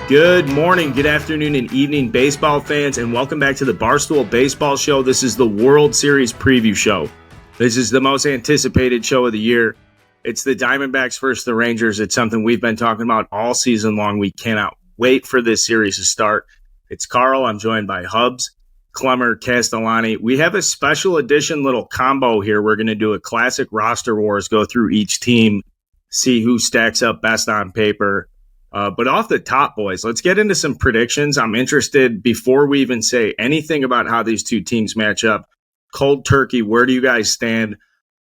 Good morning, good afternoon, and evening, baseball fans, and welcome back to the Barstool Baseball Show. This is the World Series preview show. This is the most anticipated show of the year. It's the Diamondbacks versus the Rangers. It's something we've been talking about all season long. We cannot wait for this series to start. It's Carl. I'm joined by Hubs, Clemmer, Castellani. We have a special edition little combo here. We're going to do a classic roster wars, go through each team, see who stacks up best on paper. But off the top, boys, let's get into some predictions. I'm interested, before we even say anything about how these two teams match up, cold turkey, where do you guys stand?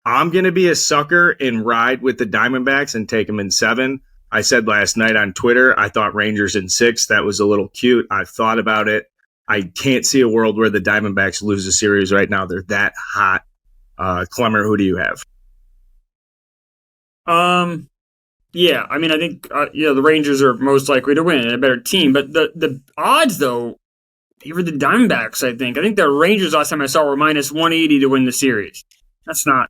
I'm going to be a sucker and ride with the Diamondbacks and take them in 7. I said last night on Twitter, I thought Rangers in 6. That was a little cute. I've thought about it. I can't see a world where the Diamondbacks lose a series right now. They're that hot. Clemmer, who do you have? Yeah, I mean, I think the Rangers are most likely to win and a better team. But the odds, though, favor the Diamondbacks, I think. I think the Rangers last time I saw were minus 180 to win the series. That's not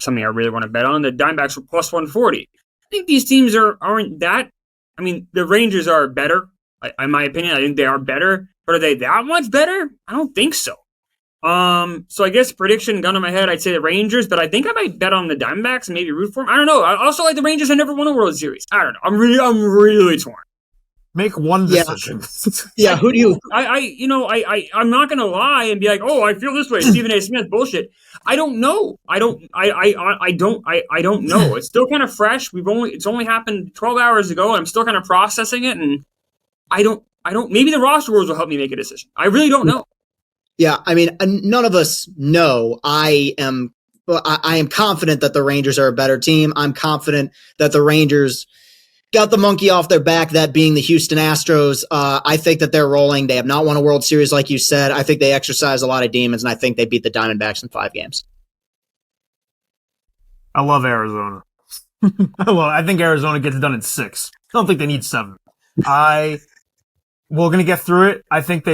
something I really want to bet on. The Diamondbacks were plus 140. I think these teams aren't that. I mean, the Rangers are better, in my opinion. I think they are better. But are they that much better? I don't think so. So I guess prediction, gun to my head, I'd say the Rangers, but I think I might bet on the Diamondbacks and maybe root for them. I don't know. I also like the Rangers. I never won a World Series. I don't know. I'm really torn. Make one decision. Yeah. Who do you? I'm not gonna lie and be like, oh, I feel this way. Stephen A. Smith bullshit. I don't know. I don't know. It's still kind of fresh. It's only happened 12 hours ago, and I'm still kind of processing it. And I don't. Maybe the roster rules will help me make a decision. I really don't know. Yeah, I mean, none of us know. I am confident that the Rangers are a better team. I'm confident that the Rangers got the monkey off their back, that being the Houston Astros. I think that they're rolling. They have not won a World Series, like you said. I think they exercise a lot of demons, and I think they beat the Diamondbacks in 5 games. I love Arizona. I think Arizona gets it done in 6. I don't think they need 7. We're going to get through it. I think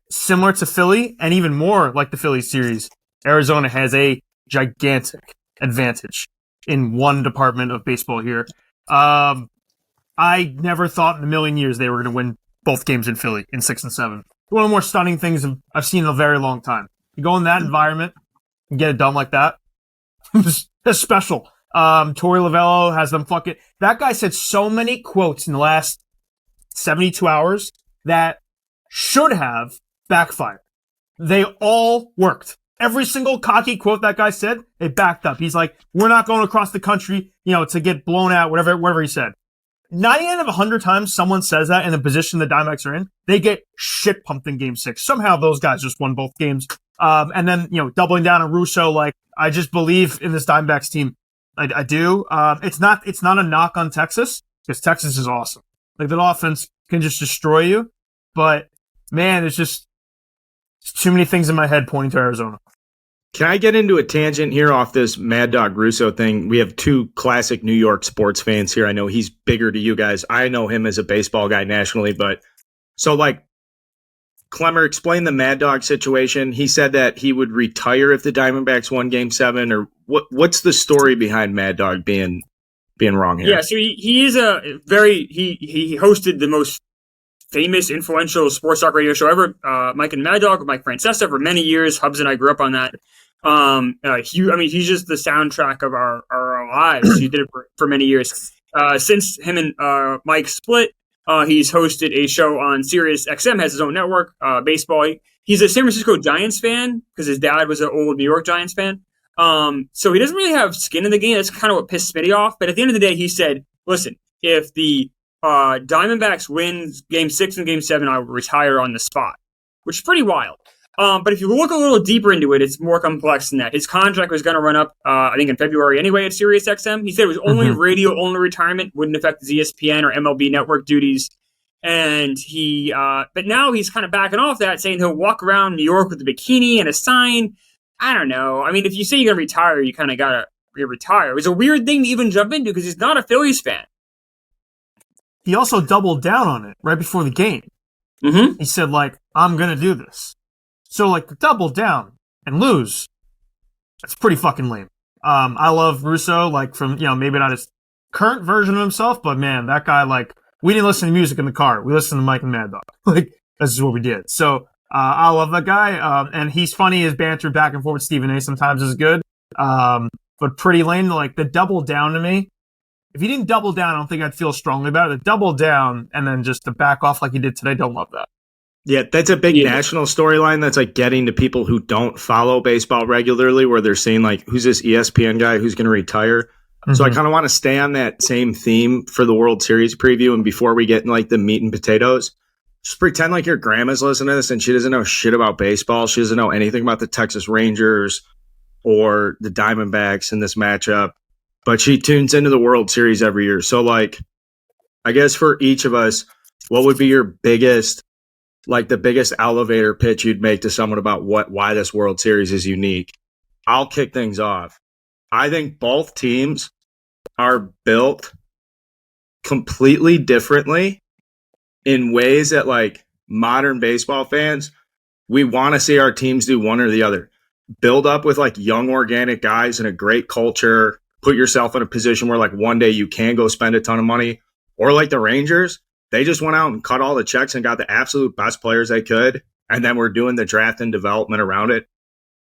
similar to Philly, and even more like the Philly series, Arizona has a gigantic advantage in one department of baseball here. I never thought in a million years they were going to win both games in Philly in 6 and 7. One of the more stunning things I've seen in a very long time. You go in that environment and get it done like that. It's special. Torey Lovello has them fucking... That guy said so many quotes in the last 72 hours that should have backfired. They all worked. Every single cocky quote that guy said, it backed up. He's like, we're not going across the country, to get blown out, whatever he said. 90 out of 100 times someone says that in the position the Diamondbacks are in, they get shit pumped in Game 6. Somehow those guys just won both games. And then, doubling down on Russo, like, I just believe in this Diamondbacks team. I do. It's not a knock on Texas, because Texas is awesome. Like, that offense can just destroy you. But, man, it's too many things in my head pointing to Arizona. Can I get into a tangent here off this Mad Dog Russo thing? We have 2 classic New York sports fans here. I know he's bigger to you guys. I know him as a baseball guy nationally. But so, Clemmer, explain the Mad Dog situation. He said that he would retire if the Diamondbacks won Game 7. Or what's the story behind Mad Dog being wrong here? Yeah, so he is he hosted the most famous, influential sports talk radio show ever, Mike and Mad Dog with Mike Francesa for many years. Hubs and I grew up on that. He's just the soundtrack of our lives. He did it for many years. Since him and Mike split, he's hosted a show on Sirius XM, has his own network, baseball. He's a San Francisco Giants fan because his dad was an old New York Giants fan. So he doesn't really have skin in the game. That's kind of what pissed Smitty off. But at the end of the day, he said, listen, if the Diamondbacks wins Game 6 and Game 7, I will retire on the spot, which is pretty wild. But if you look a little deeper into it, it's more complex than that. His contract was going to run up, I think, in February anyway at SiriusXM. He said it was only radio-only retirement, wouldn't affect his ESPN or MLB network duties. And but now he's kind of backing off that, saying he'll walk around New York with a bikini and a sign. I don't know. I mean, if you say you're going to retire, you kind of got to retire. It was a weird thing to even jump into because he's not a Phillies fan. He also doubled down on it right before the game. Mm-hmm. He said, I'm going to do this. So, to double down and lose, that's pretty fucking lame. I love Russo, from, maybe not his current version of himself, but man, that guy, we didn't listen to music in the car. We listened to Mike and Mad Dog. Like, this is what we did. So I love that guy. And he's funny. His banter back and forth with Stephen A sometimes is good. But pretty lame. Like, the double down to me. If he didn't double down, I don't think I'd feel strongly about it. The double down and then just to back off like he did today, don't love that. Yeah, that's a big national storyline that's like getting to people who don't follow baseball regularly, where they're saying like, who's this ESPN guy who's going to retire? Mm-hmm. So I kind of want to stay on that same theme for the World Series preview. And before we get in like the meat and potatoes, just pretend like your grandma's listening to this and she doesn't know shit about baseball. She doesn't know anything about the Texas Rangers or the Diamondbacks in this matchup, but she tunes into the World Series every year. So like, I guess for each of us, what would be your biggest, like the biggest elevator pitch you'd make to someone about why this World Series is unique? I'll kick things off. I think both teams are built completely differently in ways that like modern baseball fans, we want to see our teams do one or the other. Build up with like young organic guys and a great culture, put yourself in a position where like one day you can go spend a ton of money. Or like the Rangers, they just went out and cut all the checks and got the absolute best players they could. And then we're doing the draft and development around it.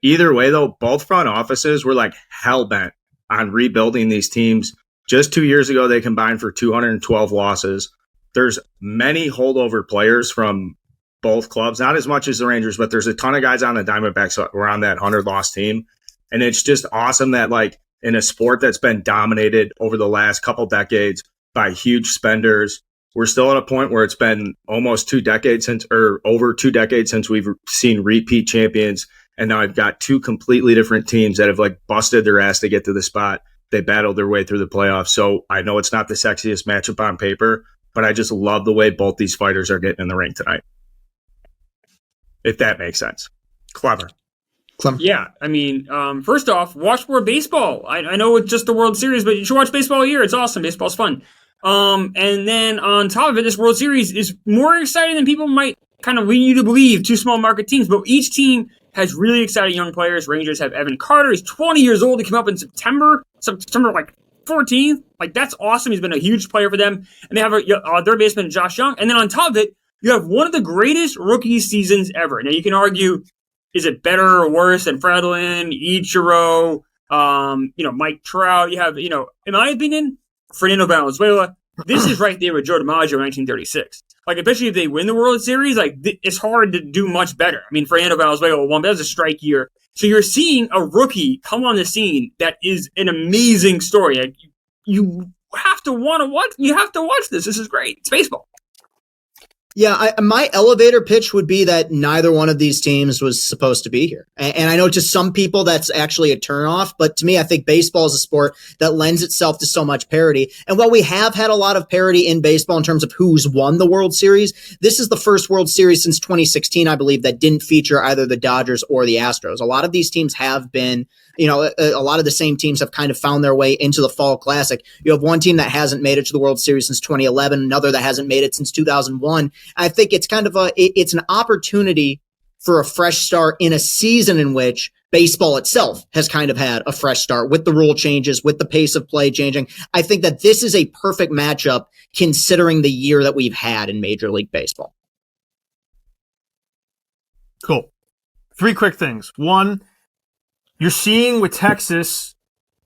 Either way, though, both front offices were like hell-bent on rebuilding these teams. Just 2 years ago, they combined for 212 losses. There's many holdover players from both clubs, not as much as the Rangers, but there's a ton of guys on the Diamondbacks who are on that 100-loss team. And it's just awesome that like in a sport that's been dominated over the last couple decades by huge spenders, we're still at a point where it's been almost 2 decades since, or over 2 decades since we've seen repeat champions. And now I've got two completely different teams that have like busted their ass to get to the spot. They battled their way through the playoffs. So I know it's not the sexiest matchup on paper, but I just love the way both these fighters are getting in the ring tonight. If that makes sense. Clever. Yeah, I mean, first off, watch more baseball. I know it's just the World Series, but you should watch baseball all year. It's awesome. Baseball's fun. And then on top of it, this World Series is more exciting than people might kind of lead you to believe. Two small market teams, but each team has really exciting young players. Rangers have Evan Carter. He's 20 years old. He came up in September like 14th. Like, that's awesome. He's been a huge player for them. And they have a third baseman, Josh Young. And then on top of it, you have one of the greatest rookie seasons ever. Now, you can argue, is it better or worse than Fredlin, Ichiro, Mike Trout? You have, in my opinion, Fernando Valenzuela. This is right there with Joe DiMaggio in 1936. Like, especially if they win the World Series, like, it's hard to do much better. I mean, Fernando Valenzuela won, but that was a strike year. So you're seeing a rookie come on the scene that is an amazing story. Like, you have to want to watch. You have to watch this. This is great. It's baseball. Yeah, my elevator pitch would be that neither one of these teams was supposed to be here. And I know to some people that's actually a turnoff, but to me, I think baseball is a sport that lends itself to so much parity. And while we have had a lot of parity in baseball in terms of who's won the World Series, this is the first World Series since 2016, I believe, that didn't feature either the Dodgers or the Astros. A lot of these teams have been, a lot of the same teams have kind of found their way into the Fall Classic. You have one team that hasn't made it to the World Series since 2011, another that hasn't made it since 2001. I think it's kind of it's an opportunity for a fresh start in a season in which baseball itself has kind of had a fresh start with the rule changes, with the pace of play changing. I think that this is a perfect matchup considering the year that we've had in Major League Baseball. Cool. 3 quick things. One, you're seeing with Texas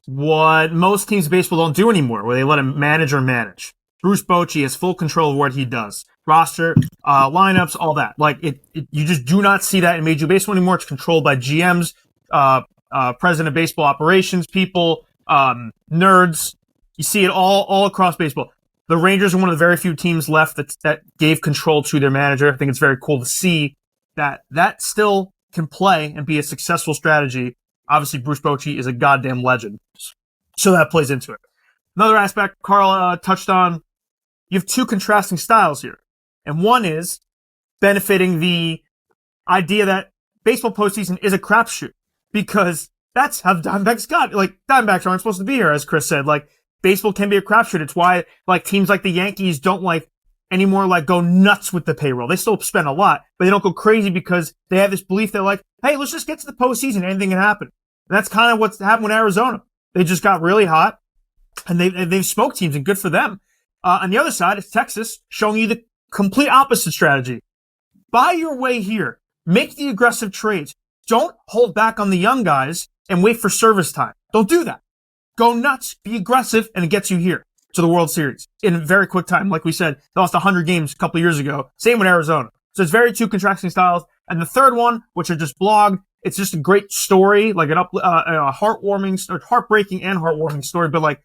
what most teams of baseball don't do anymore, where they let a manager manage. Bruce Bochy has full control of what he does. Roster, lineups, all that. Like, you just do not see that in Major League Baseball anymore. It's controlled by GMs, president of baseball operations people, nerds. You see it all across baseball. The Rangers are one of the very few teams left that gave control to their manager. I think it's very cool to see that still can play and be a successful strategy. Obviously, Bruce Bochy is a goddamn legend. So that plays into it. Another aspect Carl touched on, you have 2 contrasting styles here. And one is benefiting the idea that baseball postseason is a crapshoot, because that's how Diamondbacks got. Like, Diamondbacks aren't supposed to be here, as Chris said. Like, baseball can be a crapshoot. It's why, like, teams like the Yankees don't anymore go nuts with the payroll. They still spend a lot, but they don't go crazy because they have this belief that hey, let's just get to the postseason. Anything can happen. And that's kind of what's happened with Arizona. They just got really hot and they've smoked teams, and good for them. On the other side is Texas, showing you the complete opposite strategy. Buy your way here. Make the aggressive trades. Don't hold back on the young guys and wait for service time. Don't do that. Go nuts. Be aggressive, and it gets you here to the World Series in a very quick time. Like we said, they lost 100 games a couple years ago. Same with Arizona. So it's very two contrasting styles. And the third one, which I just blogged, it's just a great story, like a heartbreaking and heartwarming story. But like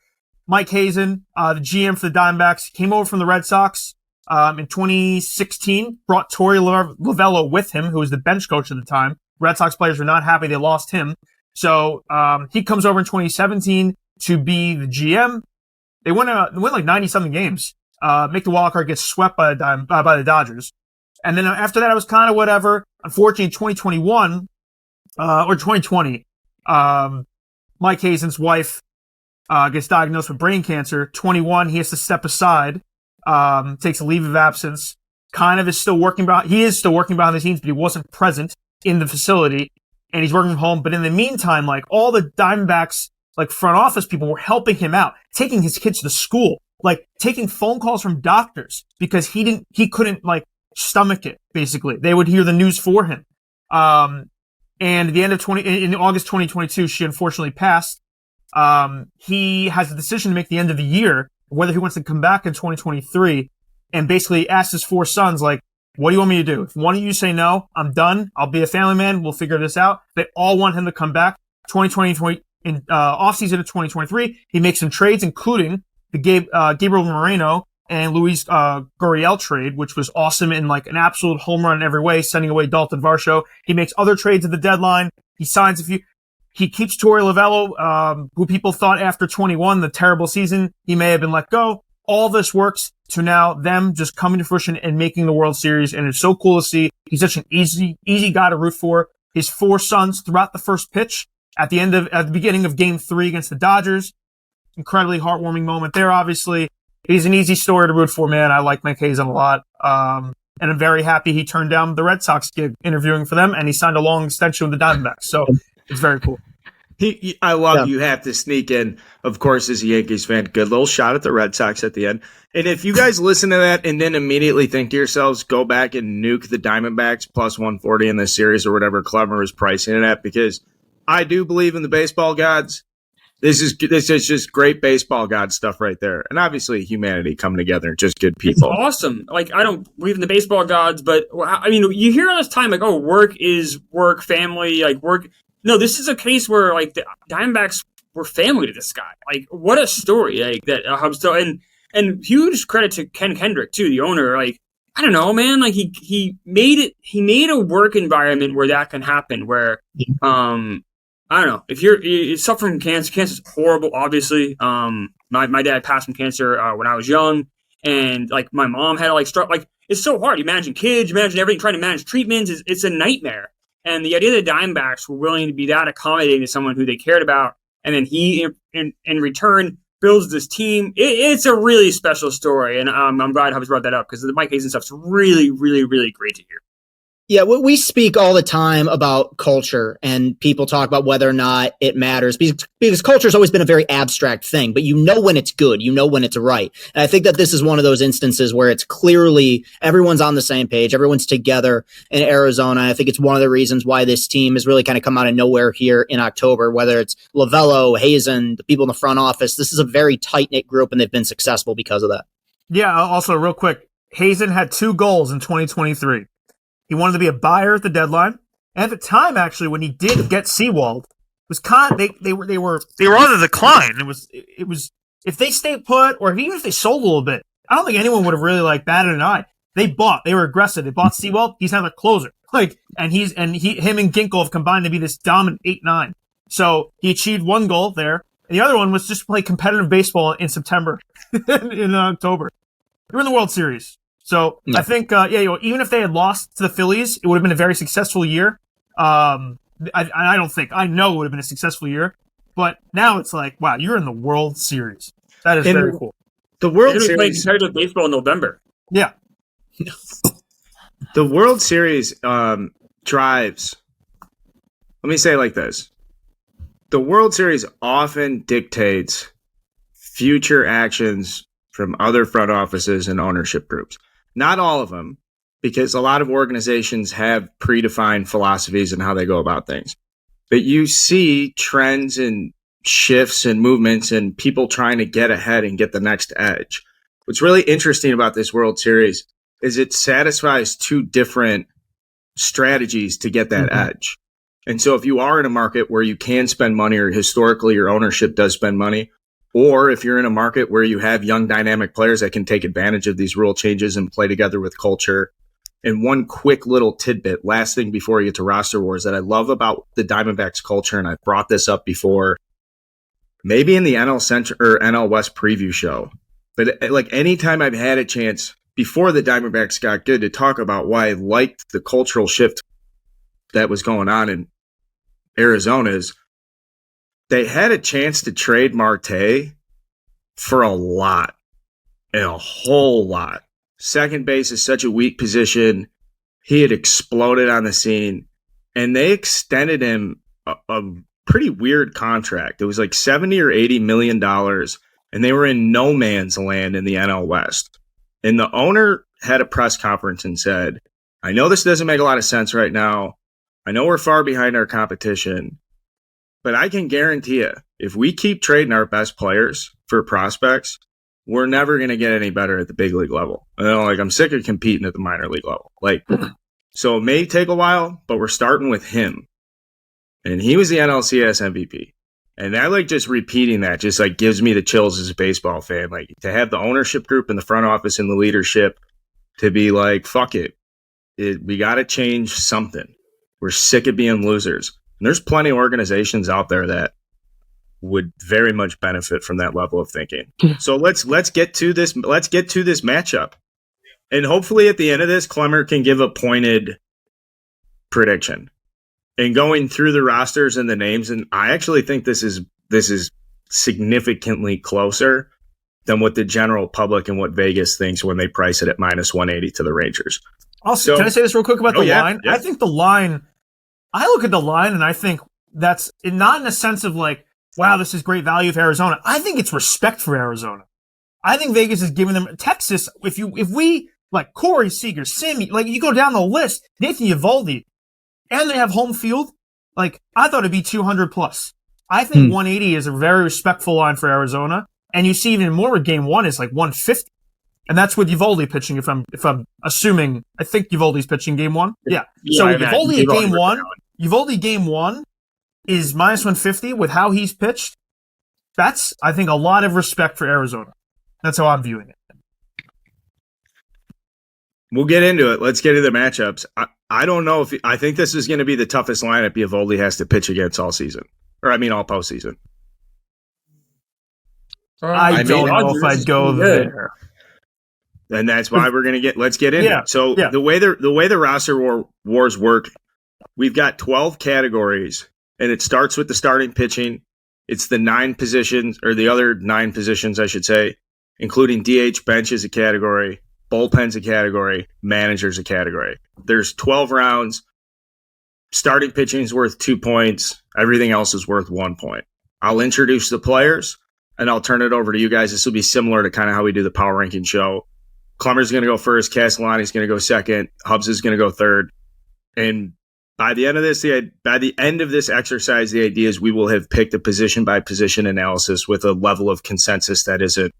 Mike Hazen, the GM for the Diamondbacks, came over from the Red Sox in 2016, brought Torey Lovello with him, who was the bench coach at the time. Red Sox players were not happy they lost him. So he comes over in 2017 to be the GM. They win like 90-something games. Make the wild card, get swept by the Dodgers. And then after that, it was kind of whatever. Unfortunately, in 2021 or 2020, Mike Hazen's wife gets diagnosed with brain cancer. 21, he has to step aside, takes a leave of absence. He is still working behind the scenes, but he wasn't present in the facility, and he's working from home. But in the meantime, like all the Diamondbacks, like front office people were helping him out, taking his kids to school, like taking phone calls from doctors because he couldn't like stomach it. Basically, they would hear the news for him. And at the end of in August 2022, she unfortunately passed. He has a decision to make at the end of the year whether he wants to come back in 2023, and basically asked his 4 sons, like, what do you want me to do? If one of you say no, I'm done. I'll be a family man. We'll figure this out. They all want him to come back. 2020 in offseason of 2023, he makes some trades, including the Gabriel Moreno and Luis Gurriel trade, which was awesome and like an absolute home run in every way, sending away Dalton Varsho. He makes other trades at the deadline. He signs a few. He keeps Torey Lovello, who people thought after 21, the terrible season, he may have been let go. All this works to now them just coming to fruition and making the World Series, and it's so cool to see. He's such an easy guy to root for. His 4 sons throughout the first pitch at the beginning of Game 3 against the Dodgers. Incredibly heartwarming moment there. Obviously, he's an easy story to root for, man. I like Mike Hazen a lot, and I'm very happy he turned down the Red Sox gig interviewing for them, and he signed a long extension with the Diamondbacks. So it's very cool. I love you have to sneak in, of course, as a Yankees fan. Good little shot at the Red Sox at the end. And if you guys listen to that and then immediately think to yourselves, go back and nuke the Diamondbacks plus 140 in this series or whatever Clever is pricing it at, because I do believe in the baseball gods. This is just great baseball god stuff right there. And obviously humanity coming together and just good people. It's awesome. Like, I don't believe in the baseball gods, but I mean, you hear all this time, like, oh, work is work, family, like work. No, this is a case where like the Diamondbacks were family to this guy. Like, what a story! Like that and huge credit to Ken Kendrick too, the owner. Like, I don't know, man. Like he made a work environment where that can happen. Where I don't know, if you're suffering from cancer. Cancer's horrible, obviously. My dad passed from cancer when I was young, and like my mom had like like it's so hard. You imagine kids, you imagine everything. Trying to manage treatments it's a nightmare. And the idea that the Diamondbacks were willing to be that accommodating to someone who they cared about, and then he, in return, builds this team. It's a really special story, and I'm glad Hubs brought that up because the Mike Hazen stuff's really, really, really great to hear. Yeah, we speak all the time about culture, and people talk about whether or not it matters because culture has always been a very abstract thing, but you know when it's good, you know when it's right. And I think that this is one of those instances where it's clearly everyone's on the same page, everyone's together in Arizona. I think it's one of the reasons why this team has really kind of come out of nowhere here in October, whether it's Lovello, Hazen, the people in the front office. This is a very tight-knit group, and they've been successful because of that. Yeah, also real quick, Hazen had 2 goals in 2023. He wanted to be a buyer at the deadline, and at the time, actually, when he did get Seawald, it was they were on the decline. It was if they stayed put, or even if they sold a little bit, I don't think anyone would have really like batted an eye. They were aggressive. They bought Seawald. He's now the closer. Like, and him and Ginkel have combined to be this dominant 8-9. So he achieved 1 goal there, and the other one was just play competitive baseball in September, in October. They're in the World Series. So I think, even if they had lost to the Phillies, it would have been a very successful year. I know it would have been a successful year. But now it's like, wow, you're in the World Series. That is very cool. The World Series playing Series, competitive baseball in November. Yeah. the World Series drives. Let me say it like this: the World Series often dictates future actions from other front offices and ownership groups. Not all of them, because a lot of organizations have predefined philosophies and how they go about things. But you see trends and shifts and movements and people trying to get ahead and get the next edge. What's really interesting about this World Series is it satisfies two different strategies to get that edge. And so if you are in a market where you can spend money, or historically your ownership does spend money, or if you're in a market where you have young dynamic players that can take advantage of these rule changes and play together with culture. And one quick little tidbit, last thing before we get to roster wars, that I love about the Diamondbacks culture, and I've brought this up before, maybe in the NL Central or NL West preview show, but like anytime I've had a chance before the Diamondbacks got good to talk about why I liked the cultural shift that was going on in Arizona, is they had a chance to trade Marte for a lot, a whole lot. Second base is such a weak position. He had exploded on the scene, and they extended him a pretty weird contract. It was like $70 or $80 million, and they were in no man's land in the NL West. And the owner had a press conference and said, I know this doesn't make a lot of sense right now. I know we're far behind our competition, but I can guarantee you, if we keep trading our best players for prospects, we're never going to get any better at the big league level. And I'm sick of competing at the minor league level. So it may take a while, but we're starting with him. And he was the NLCS MVP. And I just repeating that just gives me the chills as a baseball fan. To have the ownership group and the front office and the leadership to be fuck it. We got to change something. We're sick of being losers. And there's plenty of organizations out there that would very much benefit from that level of thinking. So let's get to this. Let's get to this matchup. And hopefully at the end of this, Clemmer can give a pointed prediction. And going through the rosters and the names, and I actually think this is significantly closer than what the general public and what Vegas thinks when they price it at -180 to the Rangers. Also, can I say this real quick about the line? Yeah. I think the line, I look at the line and I think that's not in a sense of wow, this is great value for Arizona. I think it's respect for Arizona. I think Vegas is giving them Texas. If we Corey Seager, Sammy, you go down the list, Nathan Eovaldi, and they have home field. I thought it'd be 200 plus. I think 180 is a very respectful line for Arizona, and you see even more with Game 1 is 150, and that's with Eovaldi pitching. If I'm assuming, I think Eovaldi's pitching Game 1. Yeah. So Eovaldi Game 1 is -150 with how he's pitched. That's, I think, a lot of respect for Arizona. That's how I'm viewing it. We'll get into it. Let's get into the matchups. I don't know I think this is going to be the toughest lineup Eovaldi has to pitch against all season. Or all postseason. I don't know if I'd go there. And that's why we're going to let's get into it. So the way the roster wars work, we've got 12 categories, and it starts with the starting pitching. It's the 9 positions, or the other 9 positions, I should say, including DH bench is a category, bullpen's a category, manager's a category. There's 12 rounds. Starting pitching is worth 2 points. Everything else is worth 1 point. I'll introduce the players, and I'll turn it over to you guys. This will be similar to kind of how we do the power ranking show. Clemmer's going to go first. Castellani's going to go second. Hubbs is going to go third. And by the end of this exercise, the idea is we will have picked a position-by-position analysis with a level of consensus that isn't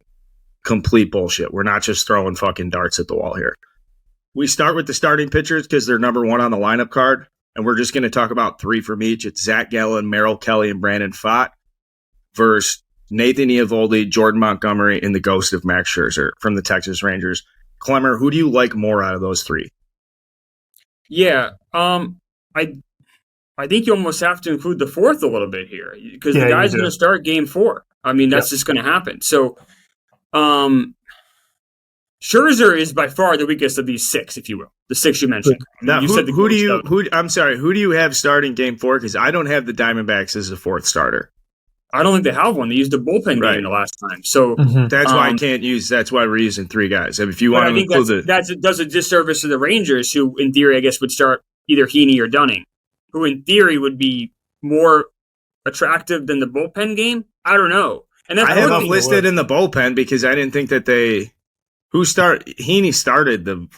complete bullshit. We're not just throwing fucking darts at the wall here. We start with the starting pitchers because they're number 1 on the lineup card, and we're just going to talk about 3 from each. It's Zach Gallen, Merrill Kelly, and Brandon Pfaadt versus Nathan Eovaldi, Jordan Montgomery, and the ghost of Max Scherzer from the Texas Rangers. Clemmer, who do you like more out of those 3? Yeah, I think you almost have to include the 4th a little bit here because the guy's going to start Game 4. I mean, that's just going to happen. So, Scherzer is by far the weakest of these 6, if you will. The 6 you mentioned. Now, who do you have starting Game 4? Because I don't have the Diamondbacks as a 4th starter. I don't think they have one. They used a bullpen game the last time. So that's why I can't use. That's why we're using 3 guys. If you want to include that does a disservice to the Rangers, who in theory I guess would start either Heaney or Dunning, who in theory would be more attractive than the bullpen game. I don't know. And that's I have one them listed in the bullpen because I didn't think that Heaney started the.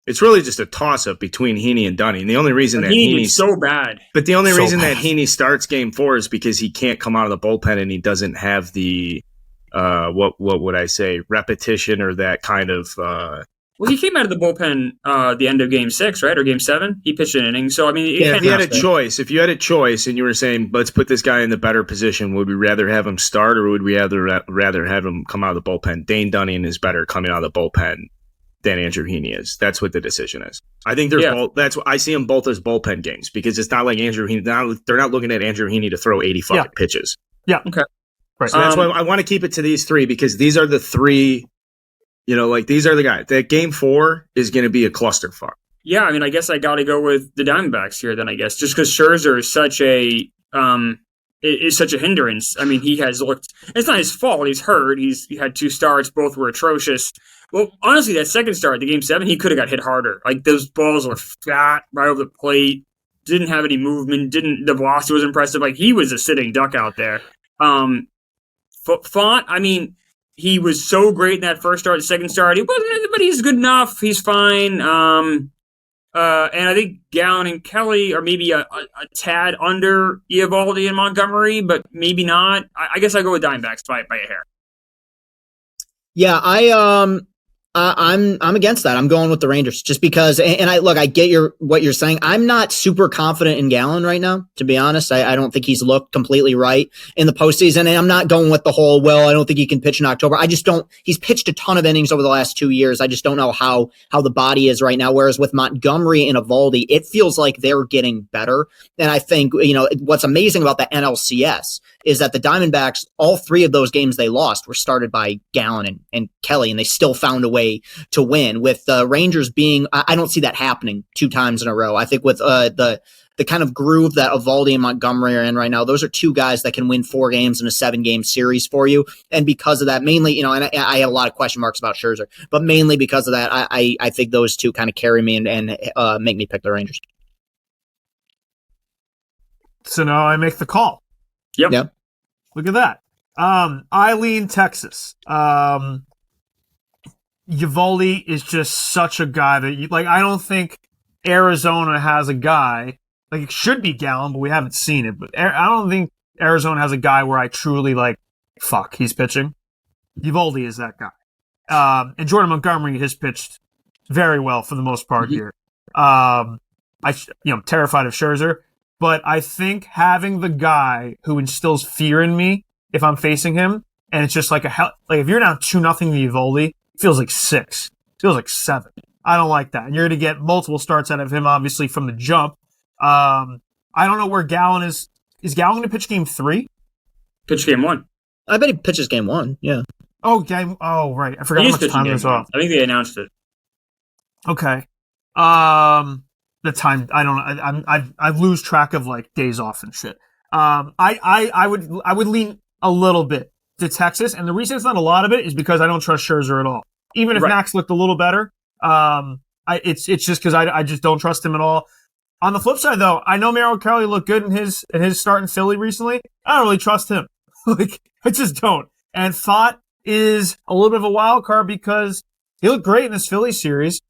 It's really just a toss up between Heaney and Dunning. The only reason that Heaney's so bad. But the only reason that Heaney starts game 4 is because he can't come out of the bullpen and he doesn't have the what would I say, repetition or that kind of Well, he came out of the bullpen the end of game 6, right? Or game 7. He pitched an inning. So I mean, if you had a choice, and you were saying, let's put this guy in the better position, would we rather have him start or would we rather have him come out of the bullpen? Dane Dunning is better coming out of the bullpen than Andrew Heaney is. That's what the decision is. I think that's what I see them both as bullpen games because it's not like Andrew Heaney. They're not looking at Andrew Heaney to throw 80 fucking pitches. Yeah. Okay. Right. So that's why I want to keep it to these 3 because these are the 3. These are the guys. That game 4 is going to be a clusterfuck. Yeah, I mean, I guess I got to go with the Diamondbacks here. Then I guess just because Scherzer is such a hindrance. I mean, he has looked. It's not his fault. He's hurt. He had 2 starts. Both were atrocious. Well, honestly, that second start, the game 7, he could have got hit harder. Like those balls were flat right over the plate. Didn't have any movement. The velocity was impressive. Like he was a sitting duck out there. Font. I mean. He was so great in that first start, the second start. He wasn't, but he's good enough. He's fine. And I think Gallen and Kelly are maybe a tad under Eovaldi and Montgomery, but maybe not. I guess I go with Diamondbacks by a hair. Yeah, I'm against that. I'm going with the Rangers just because. And I get what you're saying. I'm not super confident in Gallen right now, to be honest. I don't think he's looked completely right in the postseason. And I'm not going with the whole, I don't think he can pitch in October. I just don't. He's pitched a ton of innings over the last 2 years. I just don't know how the body is right now. Whereas with Montgomery and Eovaldi, it feels like they're getting better. And I think, what's amazing about the NLCS is that the Diamondbacks, all 3 of those games they lost were started by Gallen and Kelly, and they still found a way to win. With the Rangers being, I don't see that happening 2 times in a row. I think with the kind of groove that Eovaldi and Montgomery are in right now, those are 2 guys that can win 4 games in a 7-game series for you. And because of that, mainly, and I have a lot of question marks about Scherzer, but mainly because of that, I think those 2 kind of carry me and make me pick the Rangers. So now I make the call. Yep. Look at that. Eileen, Texas. Eovaldi is just such a guy that I don't think Arizona has a guy, it should be Gallen, but we haven't seen it. But I don't think Arizona has a guy where I truly fuck, he's pitching. Eovaldi is that guy. And Jordan Montgomery has pitched very well for the most part here. I'm terrified of Scherzer, but I think having the guy who instills fear in me if I'm facing him, and it's just if you're down 2-0 to Eovaldi, feels like 6. Feels like 7. I don't like that. And you're going to get multiple starts out of him, obviously, from the jump. I don't know where Gallen is. Is Gallen going to pitch game 3? Pitch game 1. I bet he pitches game 1, yeah. Oh, right. I forgot how much time was off. I think they announced it. Okay. The time, I don't know. I lose track of days off and shit. I would lean a little bit to Texas, and the reason it's not a lot of it is because I don't trust Scherzer at all. Even if Max looked a little better, it's just because I just don't trust him at all. On the flip side, though, I know Merrill Kelly looked good in his start in Philly recently. I don't really trust him. I just don't. And Fott is a little bit of a wild card because he looked great in this Philly series,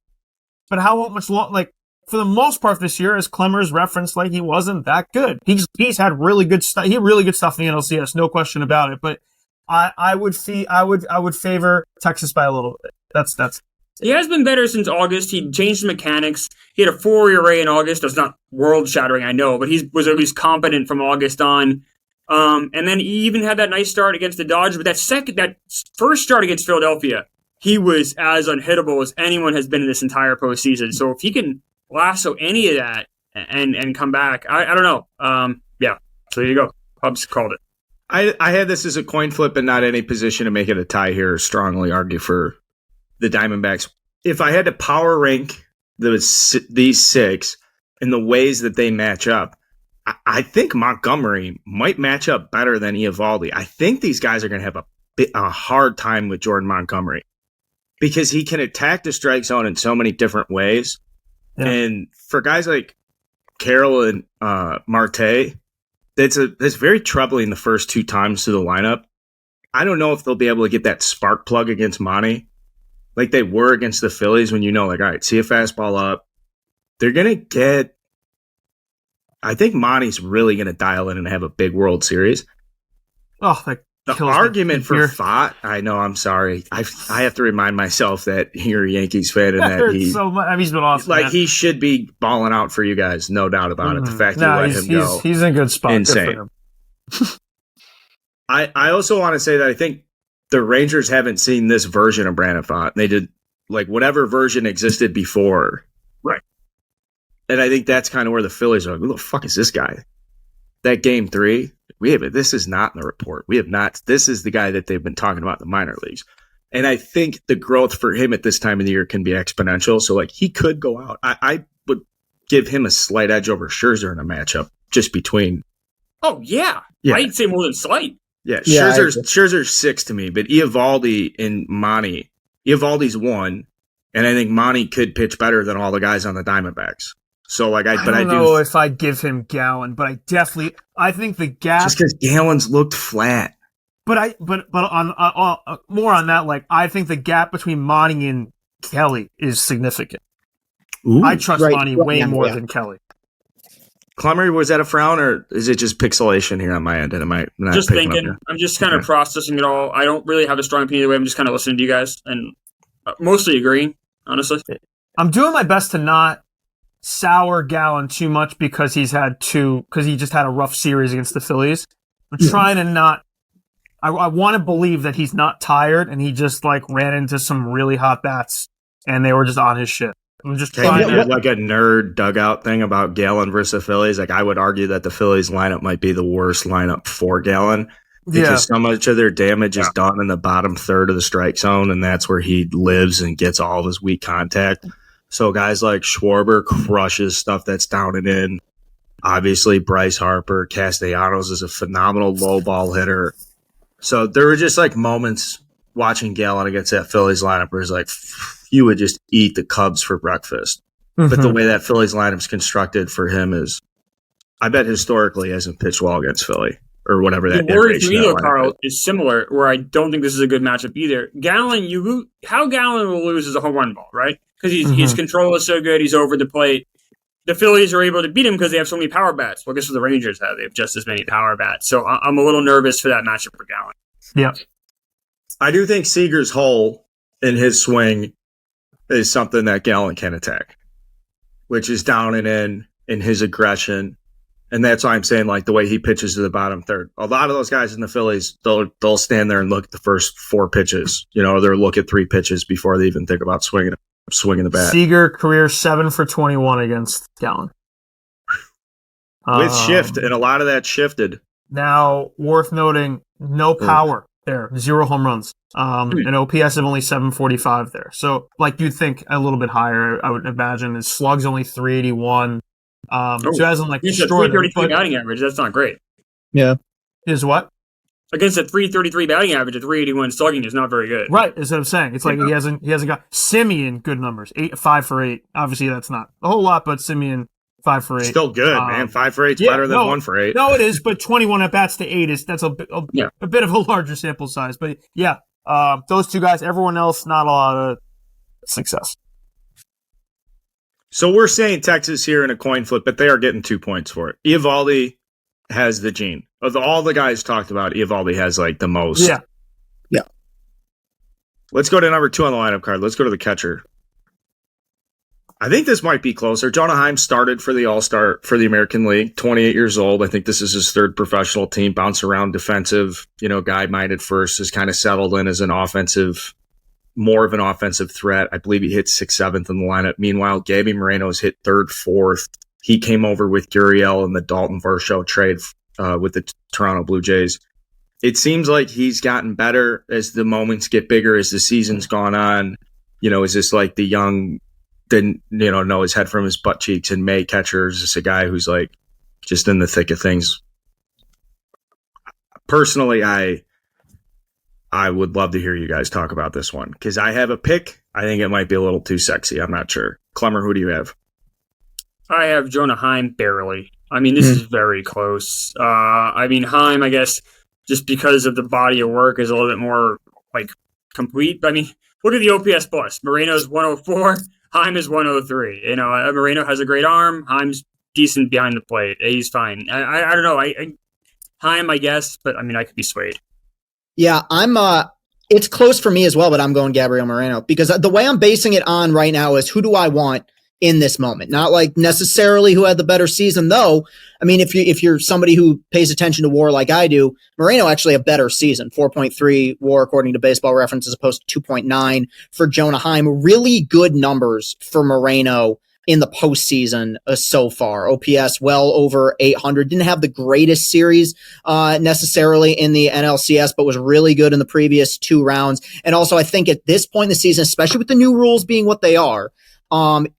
but how much long? For the most part this year, as Clemmers referenced, he wasn't that good. He's had really good stuff. He had really good stuff in the NLCS, no question about it. But I would favor Texas by a little bit. That's. He has been better since August. He changed the mechanics. He had a 4 ERA in August. That's not world shattering, I know, but he was at least competent from August on. And then he even had that nice start against the Dodgers. But that first start against Philadelphia, he was as unhittable as anyone has been in this entire postseason. So if he can lasso any of that and come back, I don't know. Yeah. So there you go. Hubs called it. I had this as a coin flip and not any position to make it a tie here or strongly argue for the Diamondbacks. If I had to power rank these 6 in the ways that they match up, I think Montgomery might match up better than Eovaldi. I think these guys are going to have a hard time with Jordan Montgomery because he can attack the strike zone in so many different ways. Yeah. And for guys like Carroll and Marte, that's very troubling the first 2 times to the lineup. I don't know if they'll be able to get that spark plug against Monty like they were against the Phillies when all right, see a fastball up. They're going to get – I think Monty's really going to dial in and have a big World Series. Oh, the argument for Fott, I know, I'm sorry. I have to remind myself that you're a Yankees fan and that he's been awesome. Like, he should be balling out for you guys, no doubt about it. The fact you let him go. He's in a good spot. Insane. I also want to say that I think the Rangers haven't seen this version of Brandon Fott. They did, like, whatever version existed before. Right. And I think that's kind of where the Phillies are like, who the fuck is this guy? That game 3, this is not in the report. We have not. This is the guy that they've been talking about in the minor leagues. And I think the growth for him at this time of the year can be exponential. So, like, he could go out. I would give him a slight edge over Scherzer in a matchup just between. Oh, yeah. I'd say more than slight. Yeah, Scherzer's 6 to me, but Eovaldi and Monty. Eovaldi's 1, and I think Monty could pitch better than all the guys on the Diamondbacks. So, like, I don't know if I'd give him Gallen, but I think the gap just because Gallen's looked flat. But on more on that, like, I think the gap between Monty and Kelly is significant. Ooh, I trust Monty way more than Kelly. Clemmer, was that a frown, or is it just pixelation here on my end? And am I not just thinking? I'm just kind of processing it all. I don't really have a strong opinion either way. I'm just kind of listening to you guys and mostly agreeing, honestly. I'm doing my best to not sour Gallen too much because he just had a rough series against the Phillies. I'm trying to not. I want to believe that he's not tired and he just, like, ran into some really hot bats and they were just on his shit. I'm just trying to, like, a nerd dugout thing about Gallen versus the Phillies. Like, I would argue that the Phillies lineup might be the worst lineup for Gallen because so much of their damage is done in the bottom third of the strike zone, and that's where he lives and gets all of his weak contact. So guys like Schwarber crushes stuff that's down and in. Obviously, Bryce Harper, Castellanos is a phenomenal low ball hitter. So there were just, like, moments watching Gallen against that Phillies lineup where it's like, you would just eat the Cubs for breakfast. Mm-hmm. But the way that Phillies lineup's constructed for him is, I bet historically hasn't pitched well against Philly or whatever that. The worry for me, though, Carl, is similar, where I don't think this is a good matchup either. Gallen, how Gallen will lose is a home run ball, right? Because his control is so good, he's over the plate. The Phillies are able to beat him because they have so many power bats. Well, I guess what the Rangers have, they have just as many power bats. So I'm a little nervous for that matchup for Gallen. Yeah. I do think Seager's hole in his swing is something that Gallen can attack, which is down and in his aggression. And that's why I'm saying, like, the way he pitches to the bottom third. A lot of those guys in the Phillies, they'll stand there and look at the first 4 pitches. They'll look at 3 pitches before they even think about swinging the bat. Seager, career 7 for 21 against Gallen. With shift, and a lot of that shifted. Now, worth noting, no power there. 0 home runs. An OPS of only 745 there. So, like, you'd think a little bit higher, I would imagine. His slug's only 381. So it hasn't, like, destroyed 333 batting average. That's not great. Yeah. Is what? Against a 333 batting average, a 381 slugging is not very good. Right, is what I'm saying. It's like he hasn't got Simeon good numbers. 5 for 8. Obviously, that's not a whole lot, but Simeon 5 for 8. Still good, man. 5 for 8 is better than 1 for 8. No, it is, but 21 at bats to 8 that's a bit of a larger sample size. But yeah, those 2 guys. Everyone else, not a lot of success. So we're saying Texas here in a coin flip, but they are getting 2 points for it. Eovaldi has the gene. Of all the guys talked about, Eovaldi has, like, the most. Yeah. Let's go to number 2 on the lineup card. Let's go to the catcher. I think this might be closer. Jonah Heim started for the All-Star for the American League, 28 years old. I think this is his 3rd professional team. Bounce around defensive, guy-minded first, has kind of settled in as more of an offensive threat. I believe he hit 6th, 7th in the lineup. Meanwhile, Gabby Moreno's hit 3rd, 4th. He came over with Gurriel in the Dalton Varsho trade with the Toronto Blue Jays. It seems like he's gotten better as the moments get bigger, as the season's gone on. Is this like the young, didn't know his head from his butt cheeks in May catcher? Is this a guy who's, like, just in the thick of things? Personally, I would love to hear you guys talk about this one because I have a pick. I think it might be a little too sexy. I'm not sure. Clemmer, who do you have? I have Jonah Heim barely. I mean, this is very close. Heim, I guess, just because of the body of work is a little bit more like complete. But I mean, look at the OPS plus. Moreno's 104, Heim is 103. You know, Moreno has a great arm. Heim's decent behind the plate. He's fine. I don't know. Heim, I guess, but I mean, I could be swayed. Yeah, it's close for me as well, but I'm going Gabriel Moreno because the way I'm basing it on right now is who do I want in this moment? Not like necessarily who had the better season, though. I mean, if you're somebody who pays attention to WAR like I do, Moreno actually a better season, 4.3 WAR according to Baseball Reference as opposed to 2.9 for Jonah Heim. Really good numbers for Moreno in the postseason so far. OPS well over 800. Didn't have the greatest series necessarily in the NLCS, but was really good in the previous 2 rounds. And also, I think at this point in the season, especially with the new rules being what they are,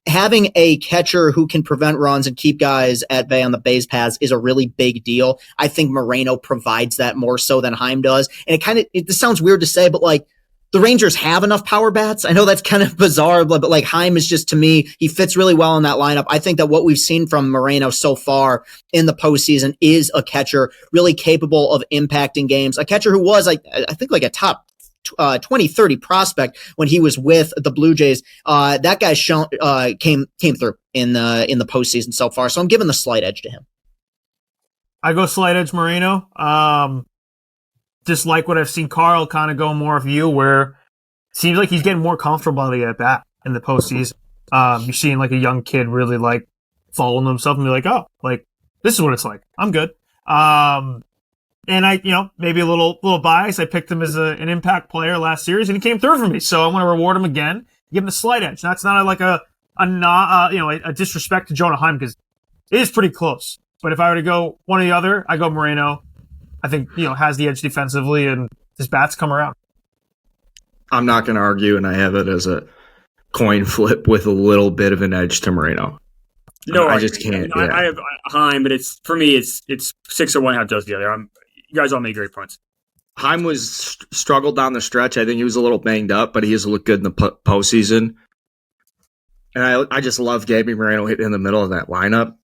having a catcher who can prevent runs and keep guys at bay on the base paths is a really big deal. I think Moreno provides that more so than Heim does. And this sounds weird to say, but like, the Rangers have enough power bats. I know that's kind of bizarre, but like Heim is just, to me, he fits really well in that lineup. I think that what we've seen from Moreno so far in the postseason is a catcher really capable of impacting games. A catcher who was, I think, like a top 20, 30 prospect when he was with the Blue Jays. That guy came through in the postseason so far. So I'm giving the slight edge to him. I go slight edge Moreno. Just like what I've seen Carl kind of go more of you, where it seems like he's getting more comfortable at bat in the postseason. You're seeing like a young kid really like following himself and be like, oh, like this is what it's like. I'm good. And I, maybe a little bias. I picked him as an impact player last series, and he came through for me. So I'm going to reward him again. Give him the slight edge. That's not like a disrespect to Jonah Heim because it is pretty close. But if I were to go one or the other, I go Moreno. I think, has the edge defensively, and his bats come around. I'm not going to argue, and I have it as a coin flip with a little bit of an edge to Moreno. No, I just can't. Yeah. I have Heim, but for me, it's 6 or 1 half does the other. You guys all made great points. Heim was struggled down the stretch. I think he was a little banged up, but he has looked good in the postseason. And I just love Gabriel Moreno hitting in the middle of that lineup.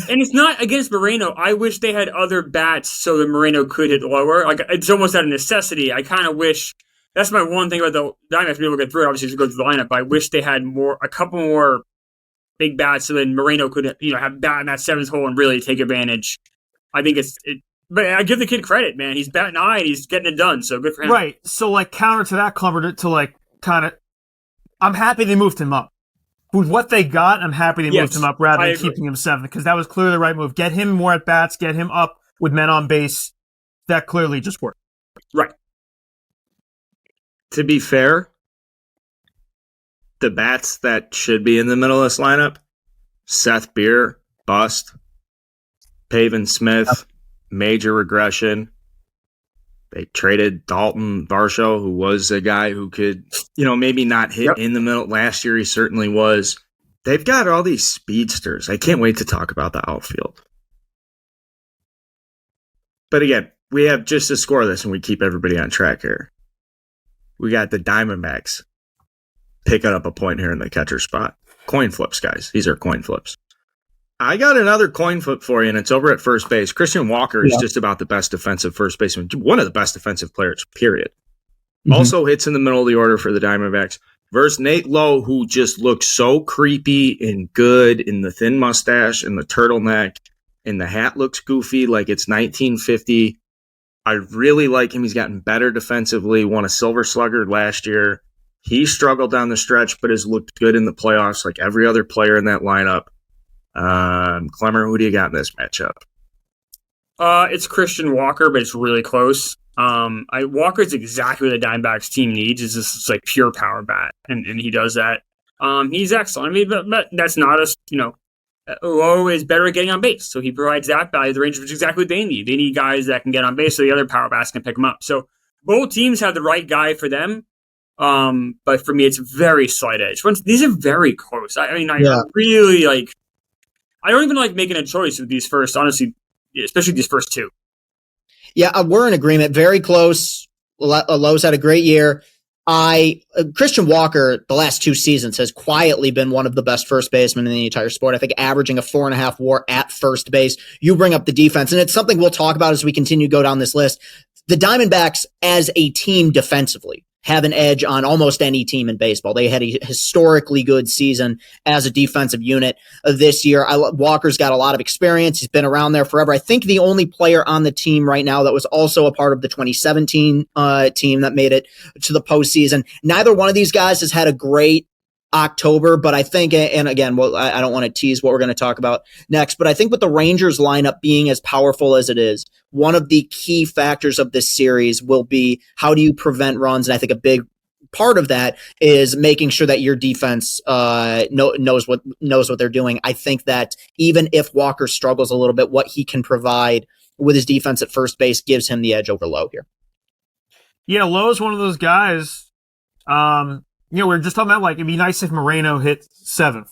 And it's not against Moreno. I wish they had other bats so that Moreno could hit lower. Like, it's almost out of necessity. I kind of wish that's my one thing about the Diamondbacks. Being able to get through it, obviously, to go through the lineup. But I wish they had a couple more big bats so then Moreno could have bat in that 7th hole and really take advantage. I think but I give the kid credit, man. He's batting high and he's getting it done. So good for him. Right. So like counter to that, Clumber, to like kind of, I'm happy they moved him up. With what they got, I'm happy they moved him up rather than keeping him 7th, because that was clearly the right move. Get him more at bats, get him up with men on base. That clearly just worked. Right. To be fair, the bats that should be in the middle of this lineup, Seth Beer, bust. Pavin Smith, major regression. They traded Dalton Varsho, who was a guy who could, maybe not hit in the middle. Last year, he certainly was. They've got all these speedsters. I can't wait to talk about the outfield. But again, we have just to score this and we keep everybody on track here. We got the Diamondbacks picking up a point here in the catcher spot. Coin flips, guys. These are coin flips. I got another coin flip for you, and it's over at first base. Christian Walker is just about the best defensive first baseman, one of the best defensive players, period. Mm-hmm. Also hits in the middle of the order for the Diamondbacks. Versus Nate Lowe, who just looks so creepy and good in the thin mustache and the turtleneck, and the hat looks goofy like it's 1950. I really like him. He's gotten better defensively, won a Silver Slugger last year. He struggled down the stretch, but has looked good in the playoffs like every other player in that lineup. Clemmer, who do you got in this matchup? It's Christian Walker, but it's really close. Walker's exactly what the Diamondbacks team needs. Is this like pure power bat, and he does that. He's excellent. I mean, but that's not Lowe is better at getting on base, so he provides that value. The Rangers, which is exactly what they need. They need guys that can get on base, so the other power bats can pick them up. So both teams have the right guy for them. But for me, it's very slight edge. These are very close. I really like. I don't even like making a choice with these first, honestly, especially these first 2. Yeah, we're in agreement. Very close. Lowe's had a great year. Christian Walker, the last 2 seasons, has quietly been one of the best first basemen in the entire sport. I think averaging a 4.5 WAR at first base. You bring up the defense, and it's something we'll talk about as we continue to go down this list. the Diamondbacks as a team defensively have an edge on almost any team in baseball. They had a historically good season as a defensive unit this year. Walker's got a lot of experience. He's been around there forever. I think the only player on the team right now that was also a part of the 2017 team that made it to the postseason. Neither one of these guys has had a great October, but I think, and again, well, I don't want to tease what we're going to talk about next, but I think with the Rangers lineup being as powerful as it is, one of the key factors of this series will be how do you prevent runs? And I think a big part of that is making sure that your defense knows what they're doing. I think that even if Walker struggles a little bit, what he can provide with his defense at first base gives him the edge over Lowe here. Yeah, Lowe's one of those guys. We were just talking about, like, it'd be nice if Moreno hit 7th.